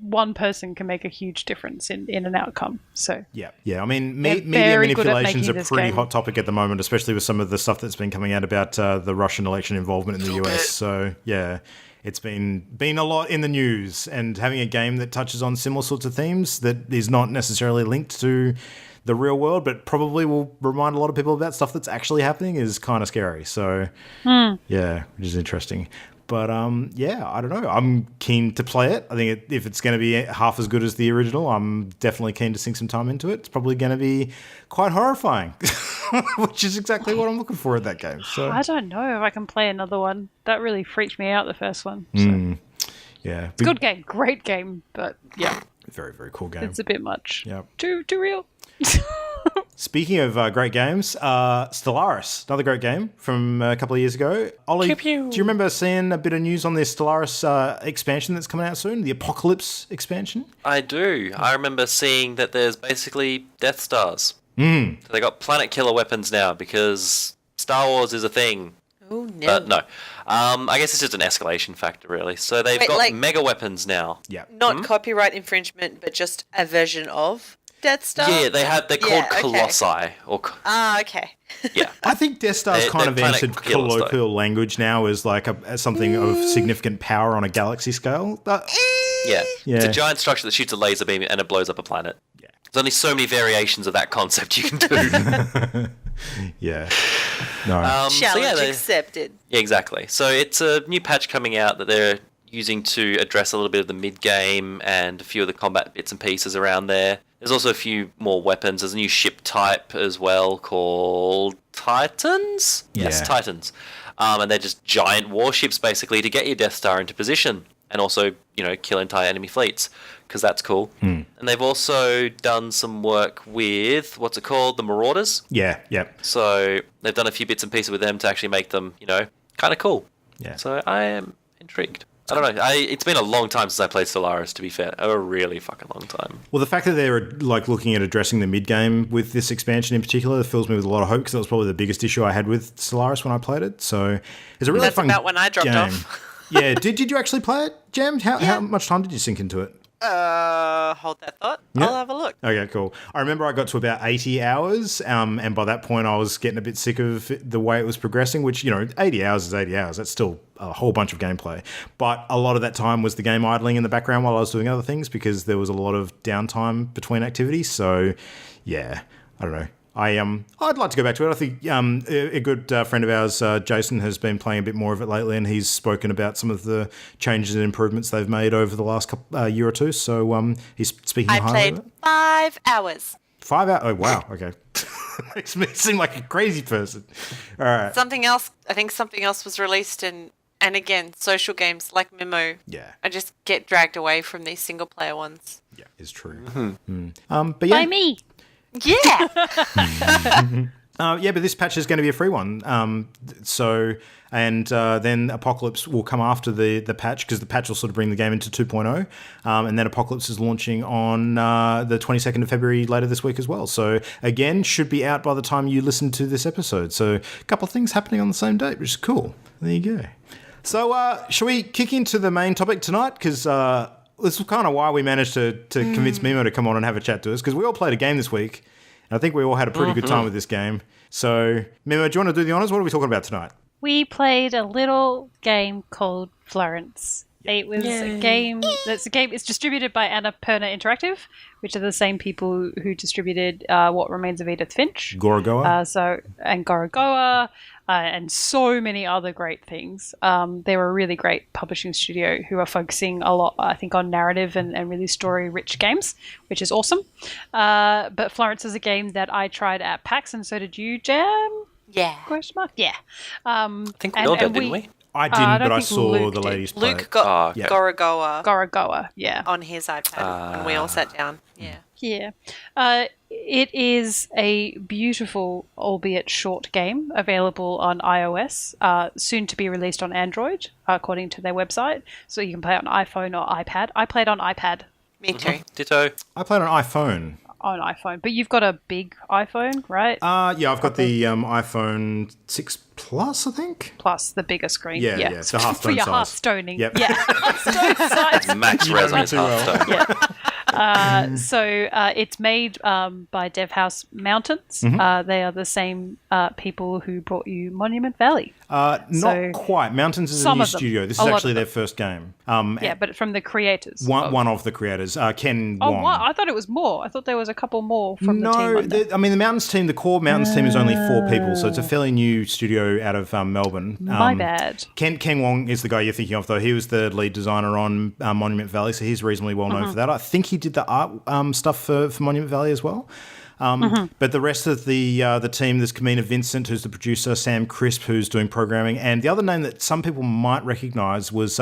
One person can make a huge difference in an outcome. So yeah. I mean, media manipulation is a pretty hot topic at the moment, especially with some of the stuff that's been coming out about the Russian election involvement in the US. So yeah, it's been a lot in the news, and having a game that touches on similar sorts of themes that is not necessarily linked to the real world, but probably will remind a lot of people about stuff that's actually happening, is kind of scary. So yeah, which is interesting. But yeah, I don't know. I'm keen to play it. I think if it's going to be half as good as the original, I'm definitely keen to sink some time into it. It's probably going to be quite horrifying, which is exactly what I'm looking for at that game. So I don't know if I can play another one. That really freaked me out, the first one. So. Yeah, it's a good game, great game, but yeah, very, very cool game. It's a bit much. Yeah, too real. Speaking of great games, Stellaris, another great game from a couple of years ago. Ollie, do you remember seeing a bit of news on the Stellaris expansion that's coming out soon, the Apocalypse expansion? I do. I remember seeing that there's basically Death Stars. So they got planet killer weapons now because Star Wars is a thing. Oh, no. No. I guess it's just an escalation factor, really. So they've got mega weapons now. Yeah. Not copyright infringement, but just a version of Death Star? Yeah, they're called Colossi. Okay. Yeah. I think Death Star's kind of entered colloquial language now as as something of significant power on a galaxy scale. Yeah. It's a giant structure that shoots a laser beam and it blows up a planet. Yeah. There's only so many variations of that concept you can do. Yeah. No. Challenge accepted. Yeah, exactly. So it's a new patch coming out that they're using to address a little bit of the mid-game and a few of the combat bits and pieces around there. There's also a few more weapons. There's a new ship type as well called Titans? Yes, Titans. And they're just giant warships, basically, to get your Death Star into position. and also, kill entire enemy fleets, because that's cool. And they've also done some work with, what's it called, the Marauders. Yeah, yeah. So they've done a few bits and pieces with them to actually make them, kind of cool. Yeah. So I am intrigued. I don't know. It's been a long time since I played Stellaris, to be fair. A really fucking long time. Well, the fact that they're looking at addressing the mid game with this expansion in particular fills me with a lot of hope, because that was probably the biggest issue I had with Stellaris when I played it. So it's a really fun game. That's about when I dropped off. Yeah. Did you actually play it, Jam? How much time did you sink into it? Hold that thought. Yeah. I'll have a look. Okay, cool. I remember I got to about 80 hours, and by that point I was getting a bit sick of the way it was progressing, which, 80 hours is 80 hours. That's still a whole bunch of gameplay. But a lot of that time was the game idling in the background while I was doing other things, because there was a lot of downtime between activities. So, yeah, I don't know. I'd like to go back to it. I think a good friend of ours, Jason, has been playing a bit more of it lately, and he's spoken about some of the changes and improvements they've made over the last year or two. So he's speaking highly of it. I played 5 hours. 5 hours? Oh, wow. Okay. Makes me seem like a crazy person. All right. I think something else was released, and again, social games like Mimo. Yeah. I just get dragged away from these single player ones. Yeah, it's true. But yeah. By me. Yeah. Yeah, but this patch is going to be a free one. Then Apocalypse will come after the patch, because the patch will sort of bring the game into 2.0. And then Apocalypse is launching on the 22nd of February later this week as well. So again, should be out by the time you listen to this episode. So a couple of things happening on the same date, which is cool. There you go. So shall we kick into the main topic tonight? Because this is kind of why we managed to convince Mimo to come on and have a chat to us, because we all played a game this week, and I think we all had a pretty good time with this game. So, Mimo, do you want to do the honours? What are we talking about tonight? We played a little game called Florence. It was a game it's distributed by Annapurna Interactive, which are the same people who distributed What Remains of Edith Finch. Gorogoa. And Gorogoa, and so many other great things. They were a really great publishing studio who are focusing a lot, I think, on narrative and really story-rich games, which is awesome. But Florence is a game that I tried at PAX, and so did you, Jam? Yeah. Question mark? Yeah. I think we all did, didn't we? I didn't, but I think saw Luke the did. ladies play. Luke got Yeah. Gorogoa Yeah. on his iPad, and we all sat down. Yeah. Yeah. It is a beautiful, albeit short game, available on iOS, soon to be released on Android, according to their website. So you can play it on iPhone or iPad. I played on iPad. Me too. Ditto. I played on iPhone. On iPhone. But you've got a big iPhone, right? Yeah, I've got the iPhone 6 Plus, I think. Plus the bigger screen. Yeah, it's the Hearthstone for your size. Hearthstoning. Yep. Yeah. Hearthstone size. Max resonance Hearthstone. So it's made by Dev House Mountains. They are the same people who brought you Monument Valley. Not quite. Mountains is a new studio. This is actually their first game. But from the creators. One of the creators, Ken Oh, Wong. what? I thought it was more. I thought there was a couple more from the team. on there. the Mountains team, the core Mountains team is only 4 people, so it's a fairly new studio out of Melbourne. My bad. Ken Wong is the guy you're thinking of, though. He was the lead designer on Monument Valley, so he's reasonably well known for that. I think he did the art stuff for Monument Valley as well. But the rest of the team, there's Kamina Vincent, who's the producer, Sam Crisp, who's doing programming, and the other name that some people might recognise was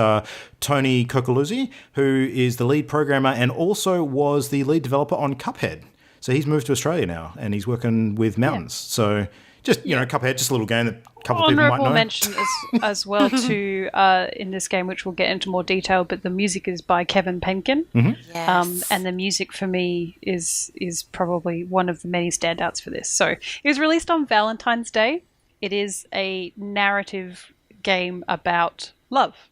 Tony Kokoluzzi, who is the lead programmer and also was the lead developer on Cuphead. So he's moved to Australia now, and he's working with Mountains. So just, Cuphead, just a little game that a couple of people might know. Honourable mention as well too in this game, which we'll get into more detail, but the music is by Kevin Penkin. Yes. And the music for me is probably one of the many standouts for this. So it was released on Valentine's Day. It is a narrative game about love,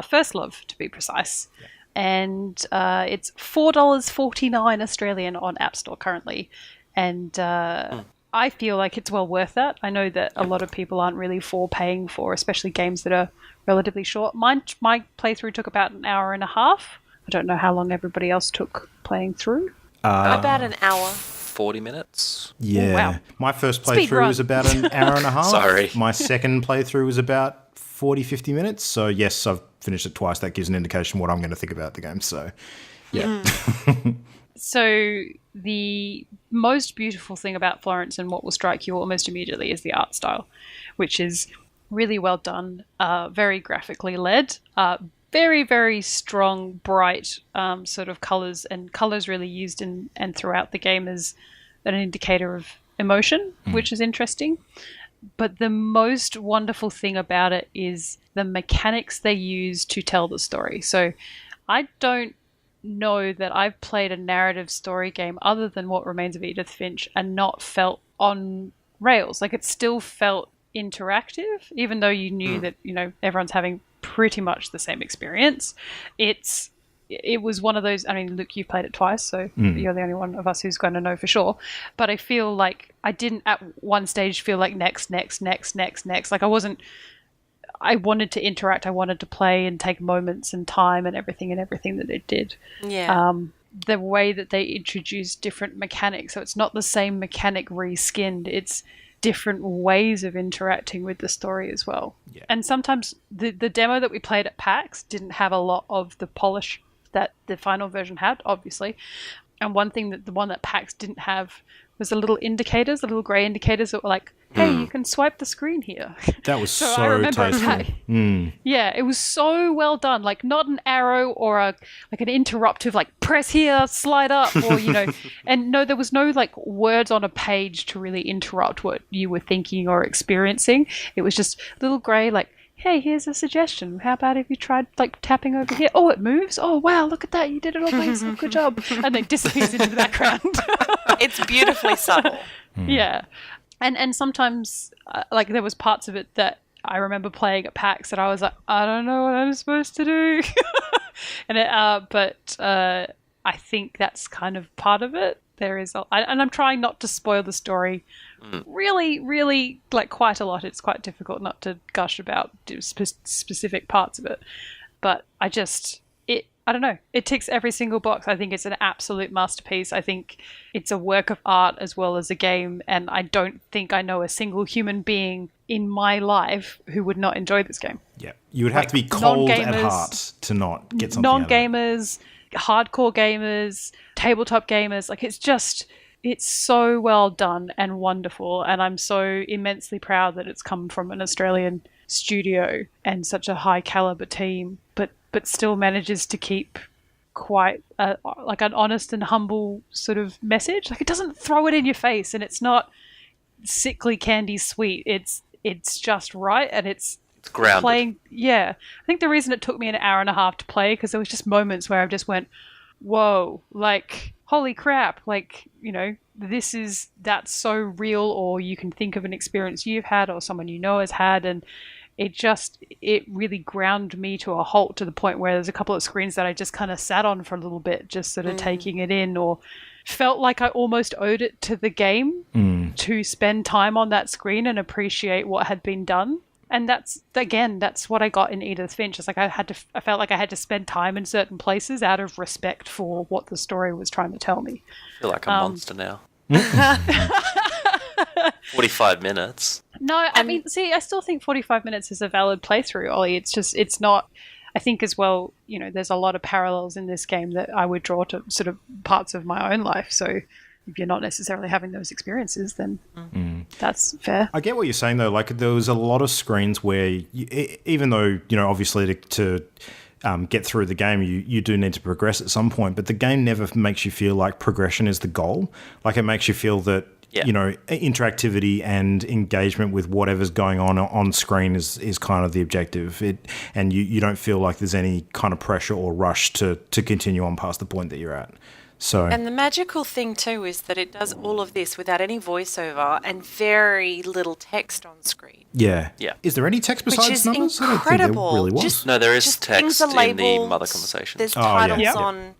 first love to be precise. Yeah. And it's $4.49 Australian on App Store currently. And I feel like it's well worth that. I know that a lot of people aren't really for paying for, especially games that are relatively short. My playthrough took about an hour and a half. I don't know how long everybody else took playing through. About an hour. 40 minutes. Yeah. Oh, wow. My first Speed playthrough run. was about an hour and a half. Sorry. My second playthrough was about 40, 50 minutes. So, yes, I've finished it twice. That gives an indication what I'm going to think about the game. So, yeah. So the most beautiful thing about Florence and what will strike you almost immediately is the art style, which is really well done, very graphically led, very, very strong, bright sort of colours, and colours really used in and throughout the game as an indicator of emotion, which is interesting. But the most wonderful thing about it is the mechanics they use to tell the story. So I don't know that I've played a narrative story game other than What Remains of Edith Finch and not felt on rails. Like, it still felt interactive, even though you knew that, you know, everyone's having pretty much the same experience. It was one of those, I mean, Luke, you've played it twice, so you're the only one of us who's going to know for sure. But I feel like I didn't at one stage feel like next. Like I wanted to interact, I wanted to play and take moments and time and everything that it did. Yeah. The way that they introduced different mechanics, so it's not the same mechanic reskinned, it's different ways of interacting with the story as well. Yeah. And sometimes the demo that we played at PAX didn't have a lot of the polish that the final version had, obviously. And one thing that the one that PAX didn't have was the little indicators, the little grey indicators that were like, hey, you can swipe the screen here. That was so I remember tasteful. Yeah, it was so well done. Like, not an arrow or an interruptive, like, press here, slide up, or, you know. And no, there was no, like, words on a page to really interrupt what you were thinking or experiencing. It was just little grey, like, hey, here's a suggestion. How about if you tried, like, tapping over here? Oh, it moves? Oh, wow, look at that. You did it all by yourself. Good job. And then disappears into the background. It's beautifully subtle. Yeah. And sometimes, like, there was parts of it that I remember playing at PAX that I was like, I don't know what I'm supposed to do. But I think that's kind of part of it. There is, and I'm trying not to spoil the story really, really, like, quite a lot. It's quite difficult not to gush about specific parts of it. But I don't know. It ticks every single box. I think it's an absolute masterpiece. I think it's a work of art as well as a game. And I don't think I know a single human being in my life who would not enjoy this game. Yeah. You would have to be cold at heart to not get something out of it. Non-gamers, hardcore gamers, tabletop gamers. Like, it's so well done and wonderful. And I'm so immensely proud that it's come from an Australian studio and such a high caliber team, but still manages to keep quite like an honest and humble sort of message. Like, it doesn't throw it in your face, and it's not sickly candy sweet. It's just right, and it's grounded. Playing. Yeah, I think the reason it took me an hour and a half to play, because there was just moments where I just went, whoa, like, holy crap, like, you know, that's so real. Or you can think of an experience you've had or someone you know has had, and it really ground me to a halt, to the point where there's a couple of screens that I just kind of sat on for a little bit, just sort of taking it in, or felt like I almost owed it to the game to spend time on that screen and appreciate what had been done. And that's what I got in Edith Finch. It's like I felt like I had to spend time in certain places out of respect for what the story was trying to tell me. I feel like a monster now. 45 minutes. No, I mean, see, I still think 45 minutes is a valid playthrough, Ollie. It's not, I think as well, you know, there's a lot of parallels in this game that I would draw to sort of parts of my own life. So if you're not necessarily having those experiences, then that's fair. I get what you're saying, though. Like, there was a lot of screens where, even though, you know, obviously to get through the game, you do need to progress at some point, but the game never makes you feel like progression is the goal. Like, it makes you feel that, you know, interactivity and engagement with whatever's going on screen is kind of the objective. And you don't feel like there's any kind of pressure or rush to continue on past the point that you're at. So, and the magical thing too is that it does all of this without any voiceover and very little text on screen. Yeah. Is there any text besides which is numbers? Incredible. I don't think there really was. No, there is text in labeled, the mother conversation. There's titles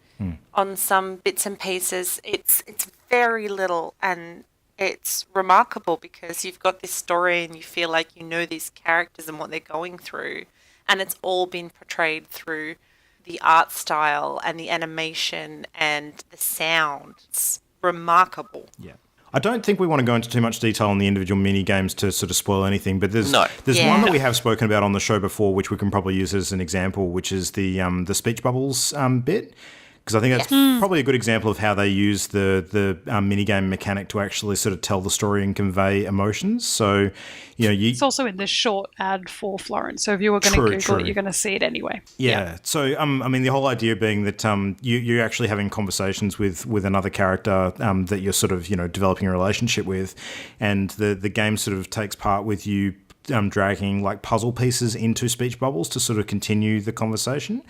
on some bits and pieces. It's very little, and it's remarkable because you've got this story and you feel like you know these characters and what they're going through, and it's all been portrayed through the art style and the animation and the sound. It's remarkable. Yeah. I don't think we want to go into too much detail on the individual mini games to sort of spoil anything, but there's one that we have spoken about on the show before, which we can probably use as an example, which is the speech bubbles bit. Because I think that's probably a good example of how they use the minigame mechanic to actually sort of tell the story and convey emotions. So, it's also in this short ad for Florence. So if you were going to Google it, you're going to see it anyway. Yeah. So, the whole idea being that you're actually having conversations with another character that you're sort of, developing a relationship with, and the game sort of takes part with you dragging like puzzle pieces into speech bubbles to sort of continue the conversation.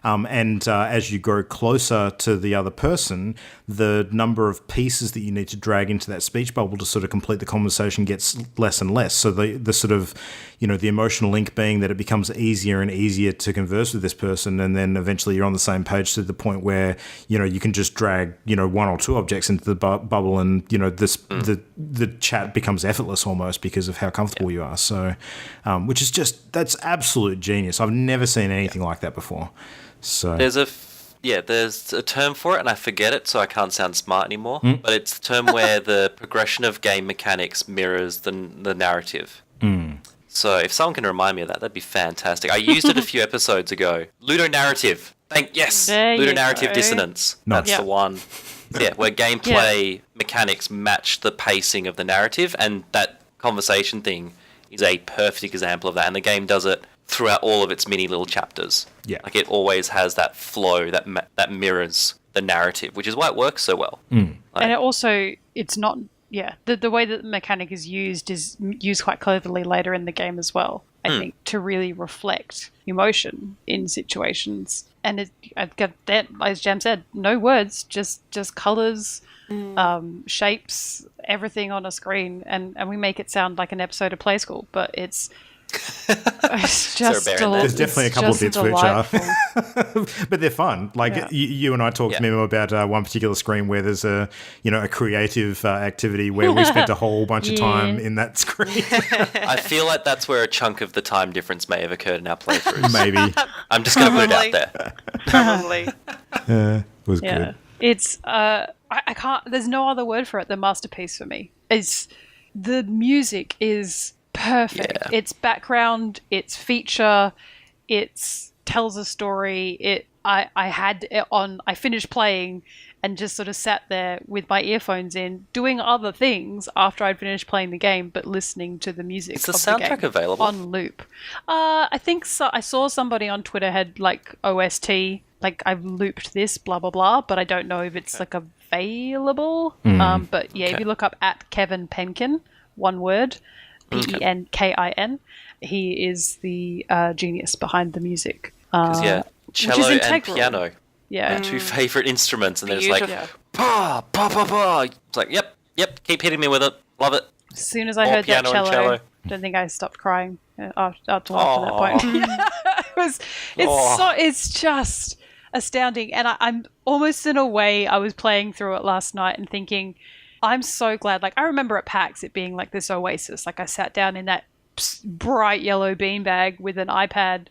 As you grow closer to the other person, the number of pieces that you need to drag into that speech bubble to sort of complete the conversation gets less and less. So the sort of, the emotional link being that it becomes easier and easier to converse with this person, and then eventually you're on the same page to the point where, you can just drag, one or two objects into the bubble, and, the chat becomes effortless almost because of how comfortable you are. So, which is that's absolute genius. I've never seen anything like that before. So there's a term for it, and I forget it, so I can't sound smart anymore. But it's the term where the progression of game mechanics mirrors the narrative. So if someone can remind me of that, that'd be fantastic. I used it a few episodes ago. Ludonarrative. Ludonarrative dissonance. Nice. That's the one. Yeah, where gameplay mechanics match the pacing of the narrative, and that conversation thing is a perfect example of that. And the game does it throughout all of its mini little chapters. Yeah. Like it always has that flow that mirrors the narrative, which is why it works so well. And it also, it's not, the way that the mechanic is used quite cleverly later in the game as well, I think, to really reflect emotion in situations. And I've got that, as Jam said, no words, just colours, shapes, everything on a screen, and we make it sound like an episode of Play School, but it's just there's definitely a couple of bits which are but they're fun. Like you and I talked Mimo about one particular screen where there's a creative activity where we spent a whole bunch of time in that screen. I feel like that's where a chunk of the time difference may have occurred in our playthroughs. Maybe. I'm just going to put it out there. Probably. It was good. It's I can't, there's no other word for it than masterpiece for me. The music is perfect. It's background, it's feature, it's tells a story. I had it on, I finished playing and just sort of sat there with my earphones in, doing other things after I'd finished playing the game, but listening to the music. Is the soundtrack available on loop? I think so. I saw somebody on Twitter had like OST, like I've looped this, blah blah blah, but I don't know if it's like available. But if you look up at Kevin Penkin, one word, Penkin, he is the genius behind the music. Cello and piano. Yeah. Two favourite instruments, and there's like, pa, pa, pa, pa. It's like, yep, keep hitting me with it. Love it. As soon as I heard that cello, I don't think I stopped crying after that point. It's just astounding. And I'm almost in a way, I was playing through it last night and thinking, I'm so glad. Like, I remember at PAX it being like this oasis. Like, I sat down in that bright yellow beanbag with an iPad,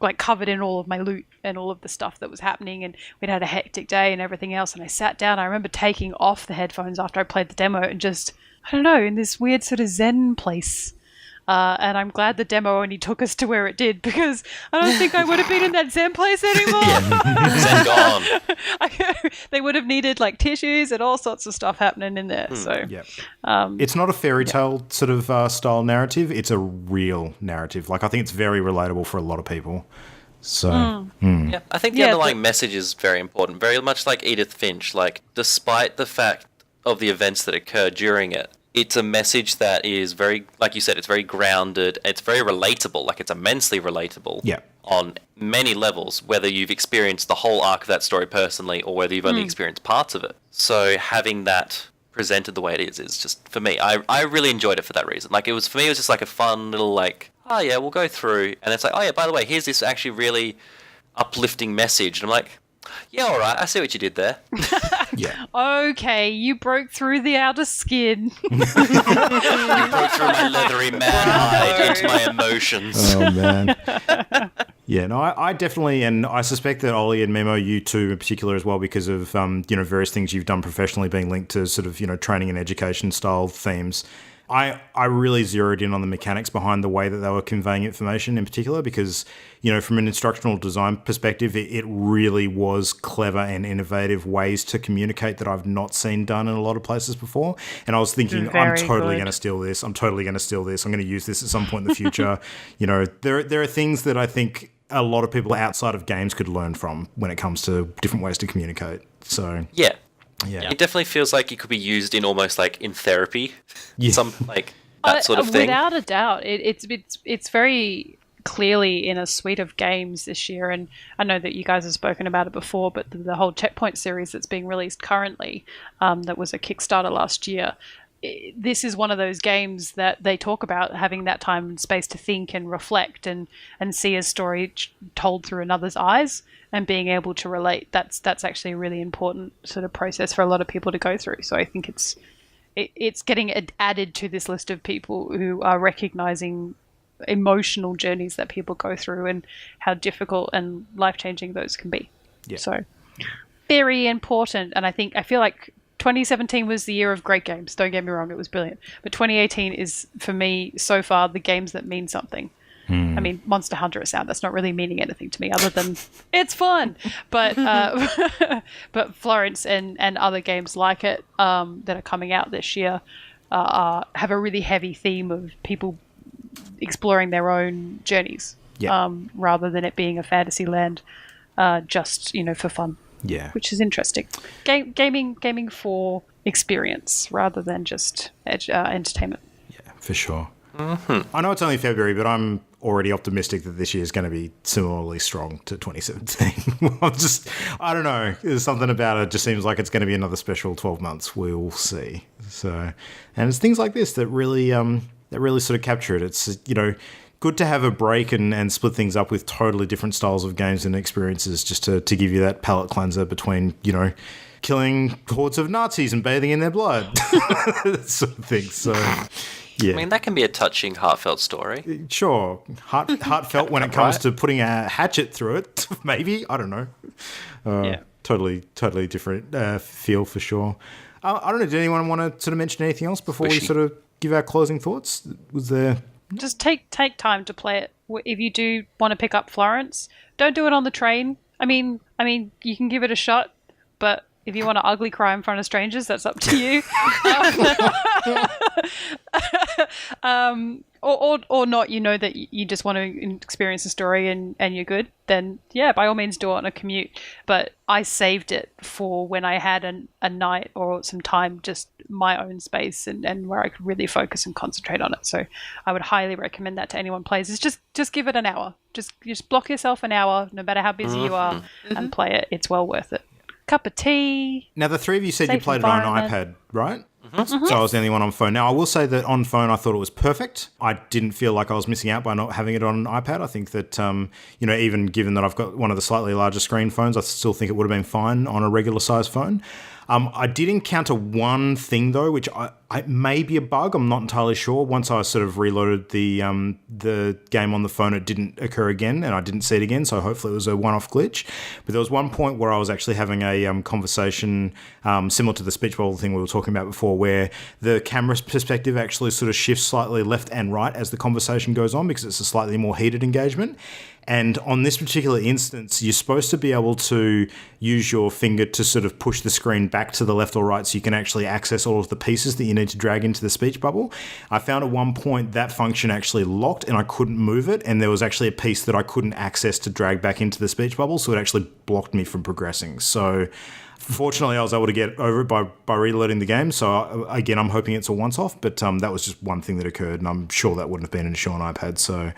like covered in all of my loot and all of the stuff that was happening. And we'd had a hectic day and everything else. And I sat down. I remember taking off the headphones after I played the demo and just, I don't know, in this weird sort of zen place. And I'm glad the demo only took us to where it did, because I don't think I would have been in that zen place anymore. Zen gone. They would have needed like tissues and all sorts of stuff happening in there. So it's not a fairy tale sort of style narrative. It's a real narrative. Like, I think it's very relatable for a lot of people. So yeah, I think the underlying message is very important. Very much like Edith Finch. Like, despite the fact of the events that occur during it, it's a message that is very, like you said, it's very grounded. It's very relatable. Like, it's immensely relatable on many levels, whether you've experienced the whole arc of that story personally or whether you've only experienced parts of it. So having that presented the way it is just, for me, I really enjoyed it for that reason. Like, it was just like a fun little, like, oh yeah, we'll go through. And it's like, oh yeah, by the way, here's this actually really uplifting message. And I'm like, yeah, all right, I see what you did there. Okay, you broke through the outer skin. You broke through my leathery man hide into my emotions. Oh, man. Yeah, no, I definitely, and I suspect that Ollie and Memo, you too in particular as well, because of, various things you've done professionally being linked to sort of, training and education style themes. I really zeroed in on the mechanics behind the way that they were conveying information in particular because, from an instructional design perspective, it really was clever and innovative ways to communicate that I've not seen done in a lot of places before. And I was thinking, I'm totally going to steal this. I'm totally going to steal this. I'm going to use this at some point in the future. There are things that I think a lot of people outside of games could learn from when it comes to different ways to communicate. So Yeah. Yeah. It definitely feels like it could be used in almost like in therapy. Yeah. Some like that sort of thing. Without a doubt. It's very clearly in a suite of games this year, and I know that you guys have spoken about it before, but the whole Checkpoint series that's being released currently, that was a Kickstarter last year, this is one of those games that they talk about having that time and space to think and reflect and see a story told through another's eyes and being able to relate. That's actually a really important sort of process for a lot of people to go through. So I think it's getting added to this list of people who are recognizing emotional journeys that people go through and how difficult and life-changing those can be. Yeah. So very important. And I feel like 2017 was the year of great games. Don't get me wrong, it was brilliant. But 2018 is, for me, so far, the games that mean something. I mean, Monster Hunter Ascent, that's not really meaning anything to me other than it's fun. But but Florence and other games like it that are coming out this year have a really heavy theme of people exploring their own journeys, rather than it being a fantasy land just, for fun. Yeah. Which is interesting. Gaming for experience rather than just entertainment. Yeah, for sure. I know it's only February, but I'm already optimistic that this year is going to be similarly strong to 2017. I don't know. There's something about it just seems like it's going to be another special 12 months. We'll see. So, and it's things like this that really sort of capture it. It's, good to have a break and split things up with totally different styles of games and experiences just to give you that palate cleanser between, killing hordes of Nazis and bathing in their blood. That sort of thing. So, yeah. I mean, that can be a touching, heartfelt story. Sure. Heartfelt when it comes to putting a hatchet through it, maybe. I don't know. Totally different feel for sure. I don't know. Did anyone want to sort of mention anything else before we sort of give our closing thoughts? Was there... Just take time to play it. If you do want to pick up Florence, don't do it on the train. I mean, you can give it a shot, but if you want to ugly cry in front of strangers, that's up to you. Or not, that you just want to experience the story and you're good, then yeah, by all means do it on a commute. But I saved it for when I had a night or some time, just my own space and where I could really focus and concentrate on it. So I would highly recommend that to anyone plays. Is just give it an hour. Just block yourself an hour, no matter how busy you are, and play it. It's well worth it. Cup of tea. Now, the three of you said you played it on an iPad, right? So I was the only one on phone. Now, I will say that on phone, I thought it was perfect. I didn't feel like I was missing out by not having it on an iPad. I think that, even given that I've got one of the slightly larger screen phones, I still think it would have been fine on a regular size phone. I did encounter one thing, though, which I may be a bug. I'm not entirely sure. Once I sort of reloaded the game on the phone, it didn't occur again, and I didn't see it again, so hopefully it was a one-off glitch. But there was one point where I was actually having a conversation similar to the speech bubble thing we were talking about before, where the camera's perspective actually sort of shifts slightly left and right as the conversation goes on because it's a slightly more heated engagement. And on this particular instance, you're supposed to be able to use your finger to sort of push the screen back to the left or right so you can actually access all of the pieces that you need to drag into the speech bubble. I found at one point that function actually locked and I couldn't move it, and there was actually a piece that I couldn't access to drag back into the speech bubble, so it actually blocked me from progressing. So fortunately, I was able to get over it by reloading the game. So again, I'm hoping it's a once-off, but that was just one thing that occurred, and I'm sure that wouldn't have been an issue on iPad. So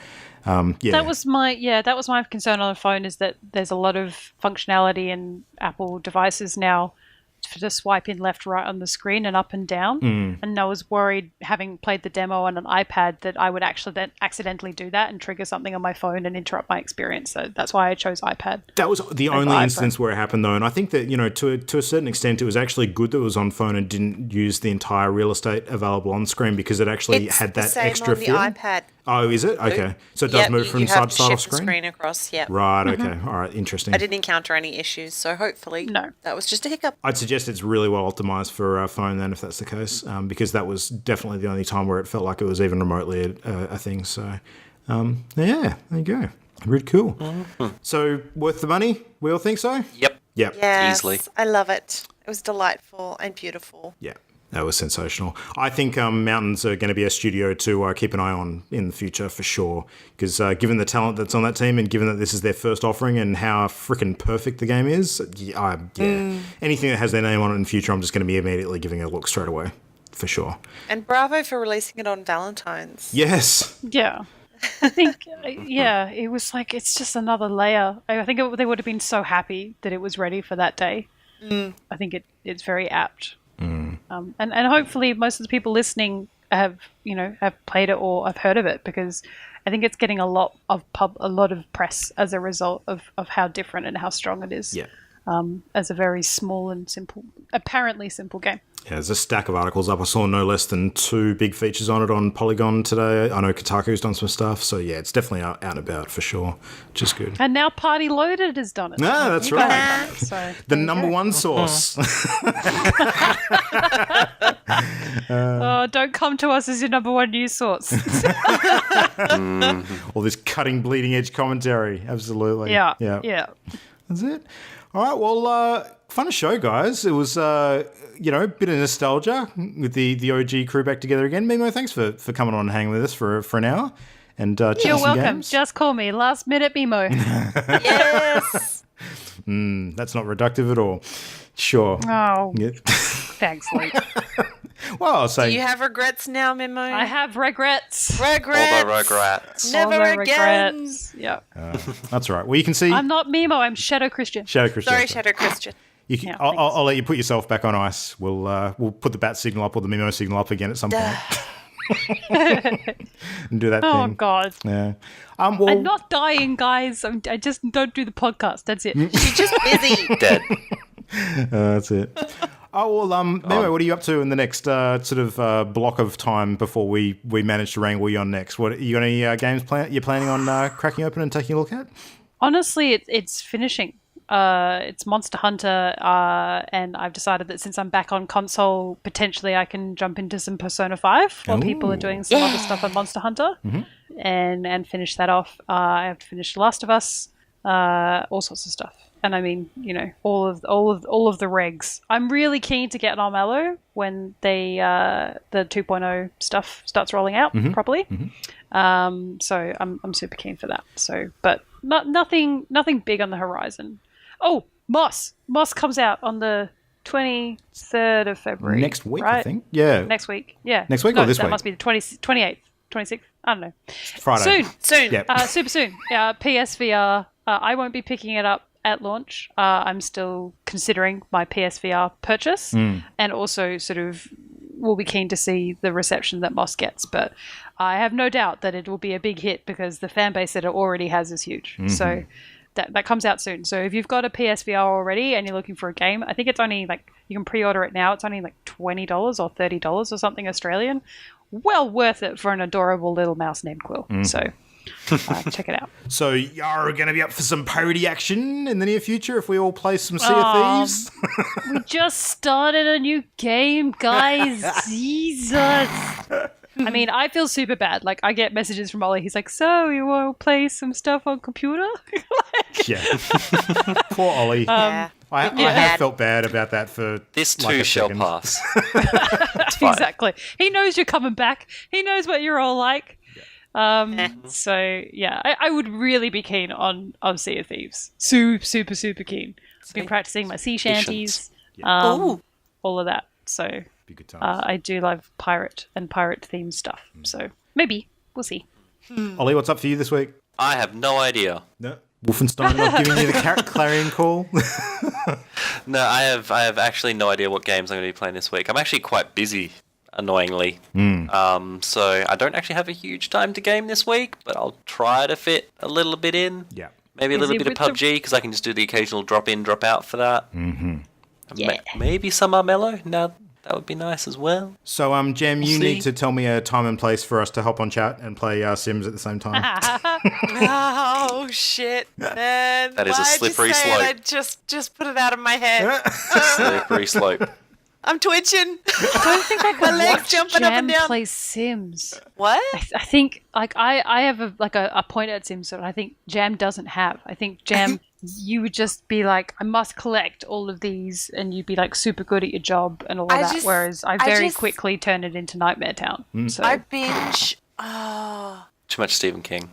that was my concern on the phone, is that there's a lot of functionality in Apple devices now to swipe in left, right on the screen and up and down. And I was worried, having played the demo on an iPad, that I would actually accidentally do that and trigger something on my phone and interrupt my experience. So that's why I chose iPad. That was the only instance where it happened, though. And I think that, to a certain extent, it was actually good that it was on phone and didn't use the entire real estate available on screen, because it actually had that extra feel. It's the same on the iPad. Oh, is it? Okay. So it does move from side to side off screen? You have to shift the screen across, yeah. Right, okay. All right, interesting. I didn't encounter any issues, so hopefully that was just a hiccup. I'd suggest suggest it's really well optimized for phone then, if that's the case, because that was definitely the only time where it felt like it was even remotely a thing. So, yeah, there you go. Really cool. So, worth the money? We all think so? Yep. Yep. Yes, Easily. I love it. It was delightful and beautiful. Yeah. That was sensational. I think Mountains are going to be a studio to keep an eye on in the future for sure. Because given the talent that's on that team and given that this is their first offering and how freaking perfect the game is, anything that has their name on it in the future, I'm just going to be immediately giving it a look straight away for sure. And bravo for releasing it on Valentine's. Yes. Yeah. I think, it was like, it's just another layer. I think they would have been so happy that it was ready for that day. I think it's very apt. And hopefully most of the people listening have played it or have heard of it, because I think it's getting a lot of press as a result of how different and how strong it is. Yeah. As a very small and simple, apparently simple game. Yeah, there's a stack of articles up. I saw no less than 2 big features on it on Polygon today. I know Kotaku's done some stuff. So, yeah, it's definitely out and about for sure, which is good. And now Party Loaded has done it. Ah, that's right. So, The number one source. don't come to us as your number one news source. All this cutting, bleeding edge commentary. Absolutely. Yeah. That's it. All right. Well, fun show, guys. It was, a bit of nostalgia with the OG crew back together again. Mimo, thanks for coming on and hanging with us for an hour. And chatting You're some welcome. games. Just call me Last Minute Mimo. Yes. That's not reductive at all. Sure. Oh, Yeah. thanks, Luke. Well, I'll say. Do you have regrets now, Mimo? I have regrets. regrets. All the regrets. Never All the again. regrets. Yeah. That's all right. Well, you can see. I'm not Mimo. I'm Shadow Christian. Shadow Christian. Sorry, Shadow Christian. You can, Yeah, I'll let you put yourself back on ice. We'll put the bat signal up or the Mimo signal up again at some point. And do that Oh thing. God. Yeah. I'm not dying, guys. I just don't do the podcast. That's it. She's just busy. Dead. That's it. Oh, well, Mimo, what are you up to in the next block of time before we manage to wrangle you on next? What you got any games you're planning on cracking open and taking a look at? Honestly, it's finishing. It's Monster Hunter, and I've decided that since I'm back on console, potentially I can jump into some Persona 5 while people are doing some other stuff on Monster Hunter, and finish that off. I have to finish The Last of Us, all sorts of stuff. And I mean, all of the regs. I'm really keen to get on Mellow when the 2.0 stuff starts rolling out properly. So I'm super keen for that. So, but nothing big on the horizon. Oh, Moss comes out on the 23rd of February. Next week, right? I think. Yeah. Next week. Yeah. Next week no, or this that week? must be the 28th, 26th. I don't know. Friday. Soon. Yep. Super soon. PSVR. I won't be picking it up at launch. I'm still considering my PSVR purchase, and also sort of will be keen to see the reception that Moss gets. But I have no doubt that it will be a big hit because the fan base that it already has is huge. So that comes out soon. So if you've got a PSVR already and you're looking for a game, I think it's only you can pre-order it now. It's only $20 or $30 or something Australian. Well worth it for an adorable little mouse named Quill. So check it out. So you're going to be up for some parody action in the near future if we all play some Sea of Thieves? We just started a new game, guys. Jesus. I mean, I feel super bad. I get messages from Ollie. He's like, so you want to play some stuff on computer? Yeah. Poor Ollie. Yeah. I have felt bad about that for This too a shall second. pass. It's fine. Exactly. He knows you're coming back. He knows what you're all like. So, yeah, I would really be keen on Sea of Thieves. Super, super keen. I've been practicing my sea shanties. All of that. So Be good times. I do love pirate themed stuff. So maybe. We'll see. Ollie, what's up for you this week? I have no idea. No. Wolfenstein not giving you the clarion call? No, I have actually no idea what games I'm going to be playing this week. I'm actually quite busy, annoyingly. So I don't actually have a huge time to game this week, but I'll try to fit a little bit in. Yeah. Maybe a Busy little bit of with the- PUBG, because I can just do the occasional drop in, drop out for that. Yeah. Maybe some Armello. Now that would be nice as well. So, Jem, you see. need to tell me a time and place for us to hop on chat and play Sims at the same time. Oh shit, man! That is a slippery slope. I just put it out of my head. Slippery slope. I'm twitching. I don't think I My could legs watch jumping up and Jam down. play Sims. What? I think like I have a point at Sims that I think Jam doesn't have. I think Jam, you would just be like, I must collect all of these, and you'd be like super good at your job and all of that. Whereas I very quickly turn it into Nightmare Town. So I binge. Oh. Too much Stephen King.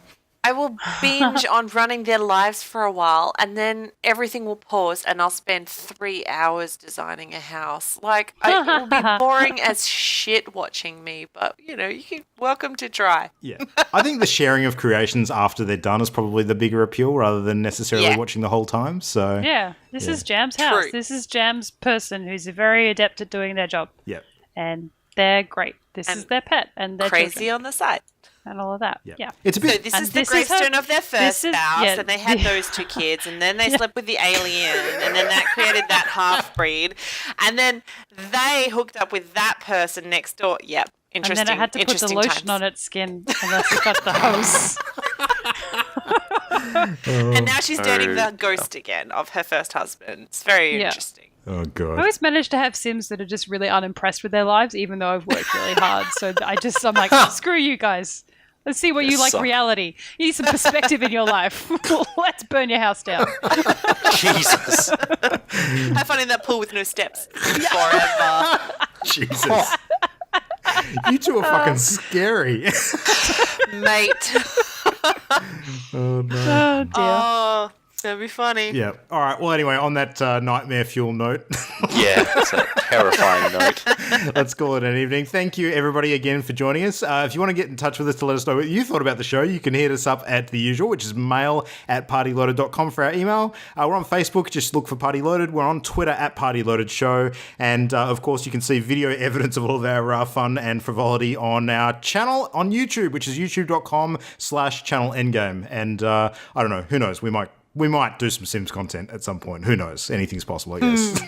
I will binge on running their lives for a while, and then everything will pause, and I'll spend 3 hours designing a house. Like, it will be boring as shit watching me, but, you can welcome to try. Yeah. I think the sharing of creations after they're done is probably the bigger appeal rather than necessarily watching the whole time. So yeah, this is Jam's house. True. This is Jam's person who's very adept at doing their job. Yeah. And they're great. This is their pet and their Crazy children on the side. and all of that. Yeah. It's a So bit. this And is the this is gravestone her- of their this first is- house, yeah, and they had those 2 kids, and then they slept with the alien, and then that created that half-breed, and then they hooked up with that person next door. Yep, And interesting. then I had to put the lotion on its skin and I got the hose. And now she's dating the ghost again of her first husband. It's very interesting. Oh, I God. always manage to have Sims that are just really unimpressed with their lives, even though I've worked really hard. So I'm like, screw you guys. Let's see what you like suck. reality. You need some perspective in your life. Let's burn your house down. Jesus. Have fun in that pool with no steps. Forever. Jesus. You two are fucking scary. Mate. Oh, no. Oh, dear. Oh, that'd be funny. Yeah. All right. Well, anyway, on that nightmare fuel note, Yeah, that's a terrifying note. let's call it an evening. Thank you, everybody, again for joining us. If you want to get in touch with us to let us know what you thought about the show, you can hit us up at the usual, which is mail@partyloaded.com for our email. We're on Facebook. Just look for Party Loaded. We're on Twitter at Party Loaded Show. And, of course, you can see video evidence of all of our fun and frivolity on our channel on YouTube, which is youtube.com/channelendgame. And I don't know. Who knows? We might do some Sims content at some point. Who knows? Anything's possible, I guess.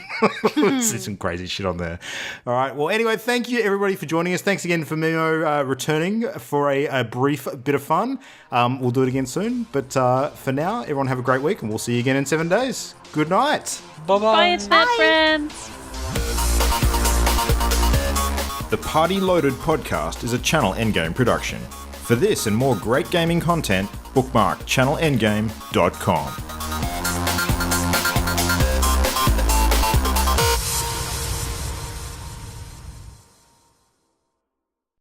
See some crazy shit on there. All right. Well, anyway, thank you, everybody, for joining us. Thanks again for Mimo returning for a brief bit of fun. We'll do it again soon. But for now, everyone have a great week, and we'll see you again in 7 days. Good night. Bye, internet friends. The Party Loaded podcast is a Channel Endgame production. For this and more great gaming content, bookmark channelendgame.com.